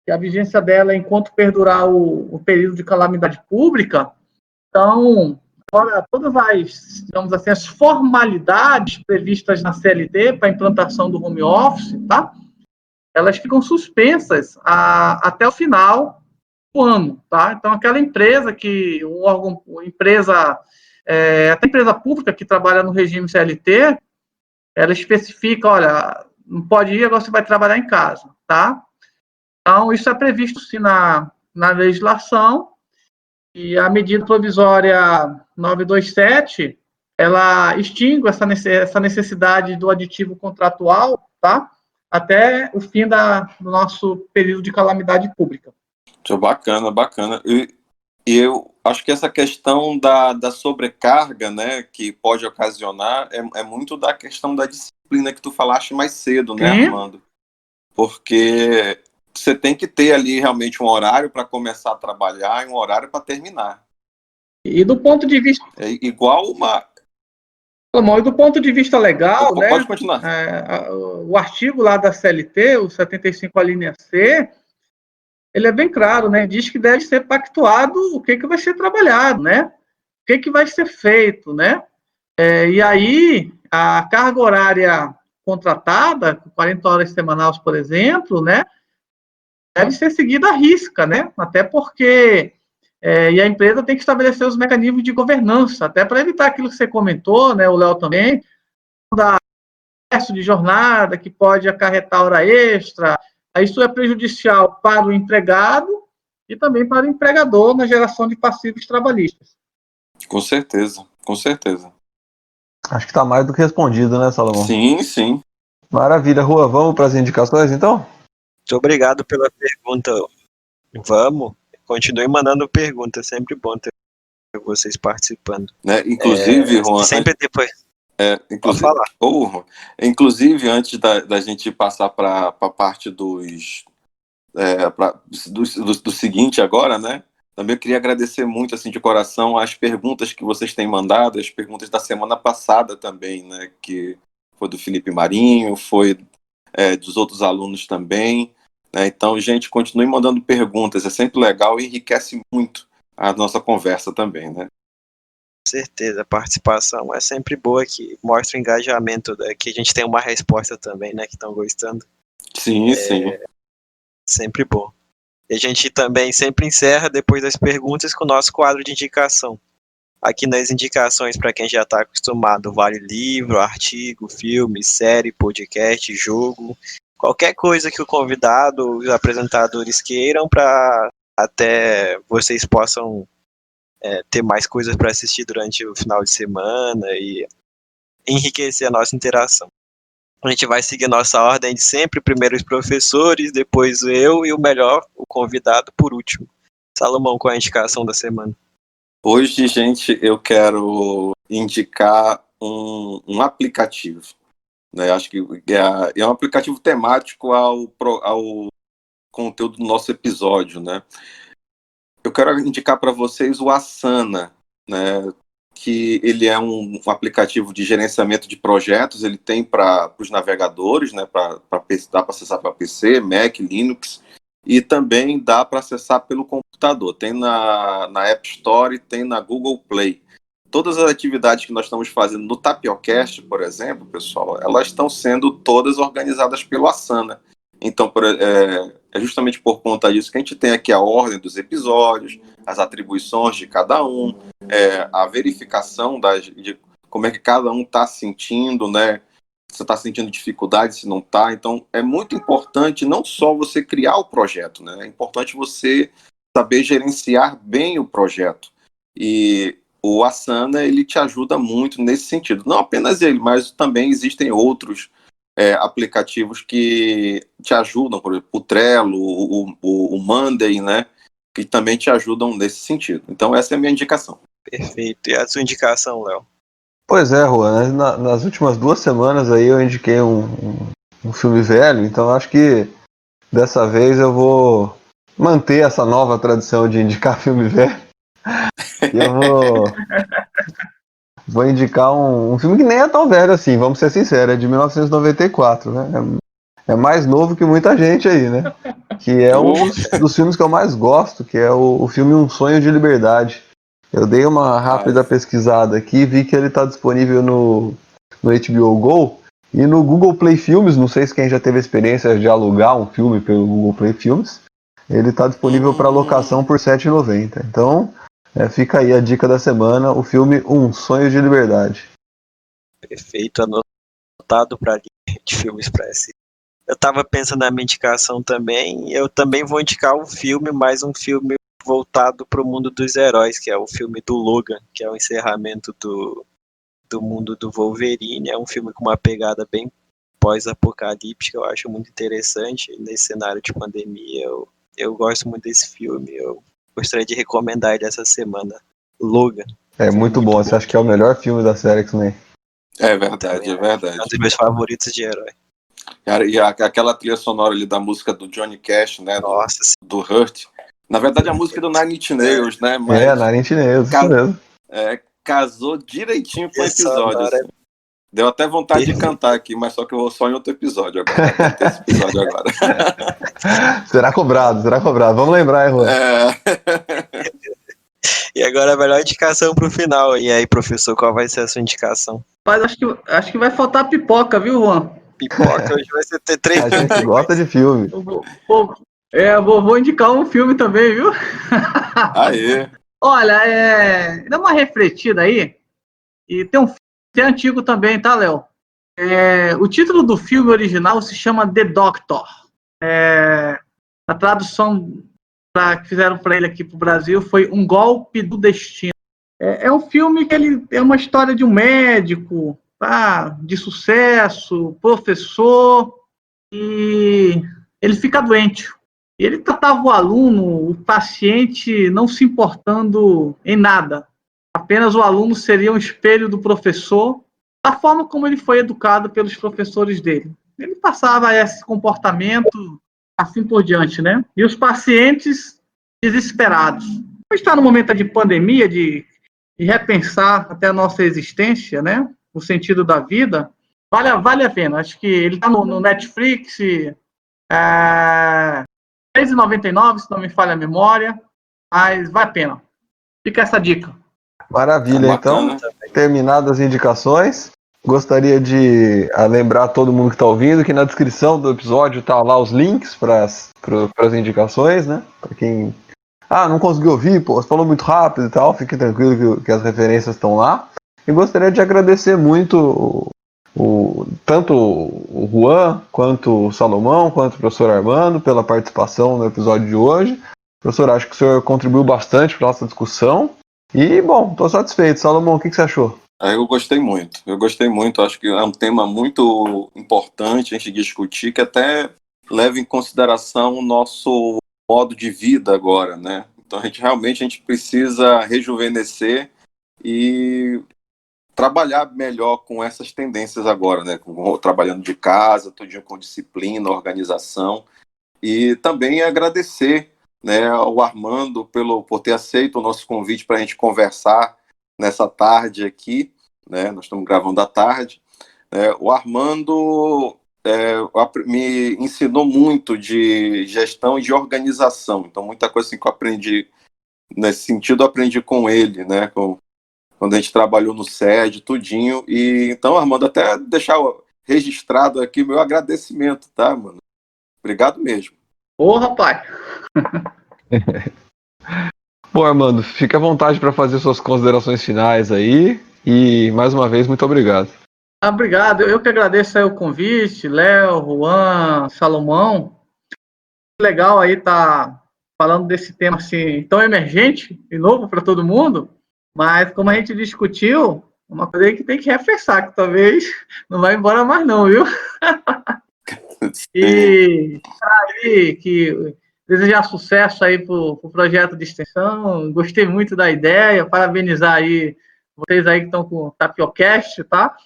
que a vigência dela é enquanto perdurar o período de calamidade pública. Então, agora, todas as, digamos assim, as formalidades previstas na CLT para a implantação do home office, tá? Elas ficam suspensas até o final do ano, tá? Então, aquela empresa até empresa pública que trabalha no regime CLT, ela especifica, olha, não pode ir, agora você vai trabalhar em casa, tá? Então, isso é previsto, sim, na legislação, e a medida provisória 927, ela extingue essa necessidade do aditivo contratual, tá? Até o fim do nosso período de calamidade pública. Bacana. E eu acho que essa questão da sobrecarga, né, que pode ocasionar, é muito da questão da disciplina que tu falaste mais cedo, né, Sim. Armando? Porque você tem que ter ali realmente um horário para começar a trabalhar e um horário para terminar. E do ponto de vista... É igual uma... E do ponto de vista legal, né? Pode continuar. O artigo lá da CLT, o 75, a linha C, ele é bem claro, né? Diz que deve ser pactuado o que vai ser trabalhado, né? O que vai ser feito, né? E aí, a carga horária contratada, 40 horas semanais, por exemplo, né? Deve ser seguida à risca, né? Até porque e a empresa tem que estabelecer os mecanismos de governança, até para evitar aquilo que você comentou, né? O Léo também, da excesso de jornada, que pode acarretar hora extra. Isso é prejudicial para o empregado e também para o empregador na geração de passivos trabalhistas. Com certeza. Acho que está mais do que respondido, né, Salomão? Sim. Maravilha, Rua. Vamos para as indicações, então? Muito obrigado pela pergunta. Vamos. Continue mandando perguntas. É sempre bom ter vocês participando. Né? Inclusive, Juan... Sempre depois... Pode falar. Inclusive, antes da gente passar para a parte do seguinte agora, né? Também eu queria agradecer muito, assim, de coração, as perguntas que vocês têm mandado, as perguntas da semana passada também, né? Que foi do Felipe Marinho, foi dos outros alunos também. Né? Então, gente, continue mandando perguntas, é sempre legal e enriquece muito a nossa conversa também, né? Com certeza, a participação é sempre boa, que mostra o engajamento, que a gente tem uma resposta também, né? Que estão gostando. Sim. Sempre bom. E a gente também sempre encerra, depois das perguntas, com o nosso quadro de indicação. Aqui nas indicações, para quem já está acostumado, vale livro, artigo, filme, série, podcast, jogo, qualquer coisa que o convidado, os apresentadores queiram para até vocês possam ter mais coisas para assistir durante o final de semana e enriquecer a nossa interação. A gente vai seguir nossa ordem de sempre, primeiro os professores, depois eu e o melhor, o convidado, por último. Salomão, qual é a indicação da semana? Hoje, gente, eu quero indicar um aplicativo. Né? Acho que é um aplicativo temático ao conteúdo do nosso episódio. Né? Eu quero indicar para vocês o Asana, né? Que ele é um aplicativo de gerenciamento de projetos. Ele tem para os navegadores, né? Dá para acessar para PC, Mac, Linux, e também dá para acessar pelo computador. Tem na App Store, tem na Google Play. Todas as atividades que nós estamos fazendo no Tapiocast, por exemplo, pessoal, elas estão sendo todas organizadas pelo Asana. Então, é justamente por conta disso que a gente tem aqui a ordem dos episódios, as atribuições de cada um, a verificação de como é que cada um está sentindo, né? Se está sentindo dificuldade, se não está. Então, é muito importante não só você criar o projeto, né? É importante você saber gerenciar bem o projeto. E o Asana, ele te ajuda muito nesse sentido. Não apenas ele, mas também existem outros aplicativos que te ajudam, por exemplo, o Trello, o Monday, né? Que também te ajudam nesse sentido. Então, essa é a minha indicação. Perfeito. E a sua indicação, Léo? Pois é, Juan, nas últimas 2 semanas aí eu indiquei um filme velho, então acho que dessa vez eu vou manter essa nova tradição de indicar filme velho. E eu vou indicar um filme que nem é tão velho assim, vamos ser sinceros, é de 1994, né? É mais novo que muita gente aí, né? Que é um dos filmes que eu mais gosto, que é o filme Um Sonho de Liberdade. Eu dei uma rápida pesquisada aqui e vi que ele está disponível no HBO Go e no Google Play Filmes. Não sei se quem já teve a experiência de alugar um filme pelo Google Play Filmes. Ele está disponível para locação por R$ 7,90. Então, fica aí a dica da semana, o filme Um Sonho de Liberdade. Perfeito, anotado para de filmes para esse. Eu estava pensando na minha indicação também. Eu também vou indicar um filme, mais um filme voltado para o mundo dos heróis, que é o filme do Logan, que é o encerramento do mundo do Wolverine. É um filme com uma pegada bem pós-apocalíptica, eu acho muito interessante nesse cenário de pandemia. Eu gosto muito desse filme, eu gostaria de recomendar ele essa semana. Logan. É muito bom, você acha que é o melhor filme da série X-Men? É verdade, é verdade. É um dos meus favoritos de herói. E aquela trilha sonora ali da música do Johnny Cash, né? Nossa, do Hurt. Na verdade, a música é do Nine Inch Nails, né? Mas Nine Inch Nails, isso mesmo. Casou direitinho com o episódio. Assim. Deu até vontade de cantar aqui, mas só que eu vou só em outro episódio agora. Vai ter esse episódio agora. Será cobrado. Vamos lembrar, hein, Juan? E agora a melhor indicação pro final. E aí, professor, qual vai ser a sua indicação? Mas acho que vai faltar pipoca, viu, Juan? Pipoca, hoje vai ser ter 3 A gente gosta de filme. Vou indicar um filme também, viu? Aê! Olha, dá uma refletida aí. E tem um filme que é antigo também, tá, Léo? O título do filme original se chama The Doctor. A tradução que fizeram para ele aqui pro Brasil foi Um Golpe do Destino. É um filme que ele é uma história de um médico, tá, de sucesso, professor, e ele fica doente. E ele tratava o aluno, o paciente, não se importando em nada. Apenas o aluno seria um espelho do professor, da forma como ele foi educado pelos professores dele. Ele passava esse comportamento assim por diante, né? E os pacientes desesperados. Está no momento de pandemia, de repensar até a nossa existência, né? O sentido da vida, vale a pena. Acho que ele está no Netflix, R$3,99, se não me falha a memória, mas vale a pena. Fica essa dica. Maravilha, então, terminadas as indicações, gostaria de lembrar todo mundo que está ouvindo que na descrição do episódio tá lá os links para as indicações, né? Para quem não conseguiu ouvir, você falou muito rápido e tal, fique tranquilo que as referências estão lá. E gostaria de agradecer muito tanto o Juan, quanto o Salomão, quanto o professor Armando pela participação no episódio de hoje. Professor, acho que o senhor contribuiu bastante para nossa discussão. E, bom, estou satisfeito. Salomão, o que você achou? Eu gostei muito, acho que é um tema muito importante a gente discutir, que até leva em consideração o nosso modo de vida agora, né? Então a gente precisa rejuvenescer e trabalhar melhor com essas tendências agora, né? Trabalhando de casa, todo dia com disciplina, organização, e também agradecer, né, ao Armando por ter aceito o nosso convite para a gente conversar nessa tarde aqui, né? Nós estamos gravando à tarde. O Armando me ensinou muito de gestão e de organização, então muita coisa assim, que eu aprendi nesse sentido, eu aprendi com ele, né? Quando a gente trabalhou no SED, tudinho. E então, Armando, até deixar registrado aqui meu agradecimento, tá, mano? Obrigado mesmo. Ô, rapaz! Bom, Armando, fique à vontade para fazer suas considerações finais aí. E, mais uma vez, muito obrigado. Obrigado. Eu que agradeço aí o convite, Léo, Juan, Salomão. Legal aí tá falando desse tema assim tão emergente e novo para todo mundo, mas como a gente discutiu, uma coisa aí que tem que reforçar, que talvez não vai embora mais não, viu? E aí, que desejar sucesso aí pro projeto de extensão. Gostei muito da ideia, parabenizar aí vocês aí que estão com o Tapiocast, tá?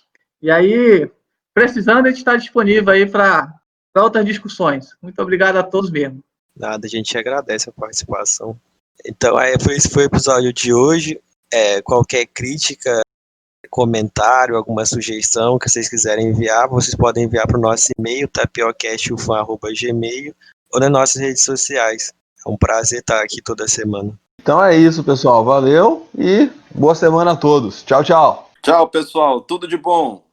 E aí, precisando, a gente está disponível aí para outras discussões. Muito obrigado a todos mesmo. Nada, a gente agradece a participação. Então, esse foi o episódio de hoje. Qualquer crítica, comentário, alguma sugestão que vocês quiserem enviar, vocês podem enviar para o nosso e-mail, tapiocastufan@gmail, ou nas nossas redes sociais. É um prazer estar aqui toda semana. Então é isso, pessoal. Valeu e boa semana a todos. Tchau, tchau. Tchau, pessoal. Tudo de bom.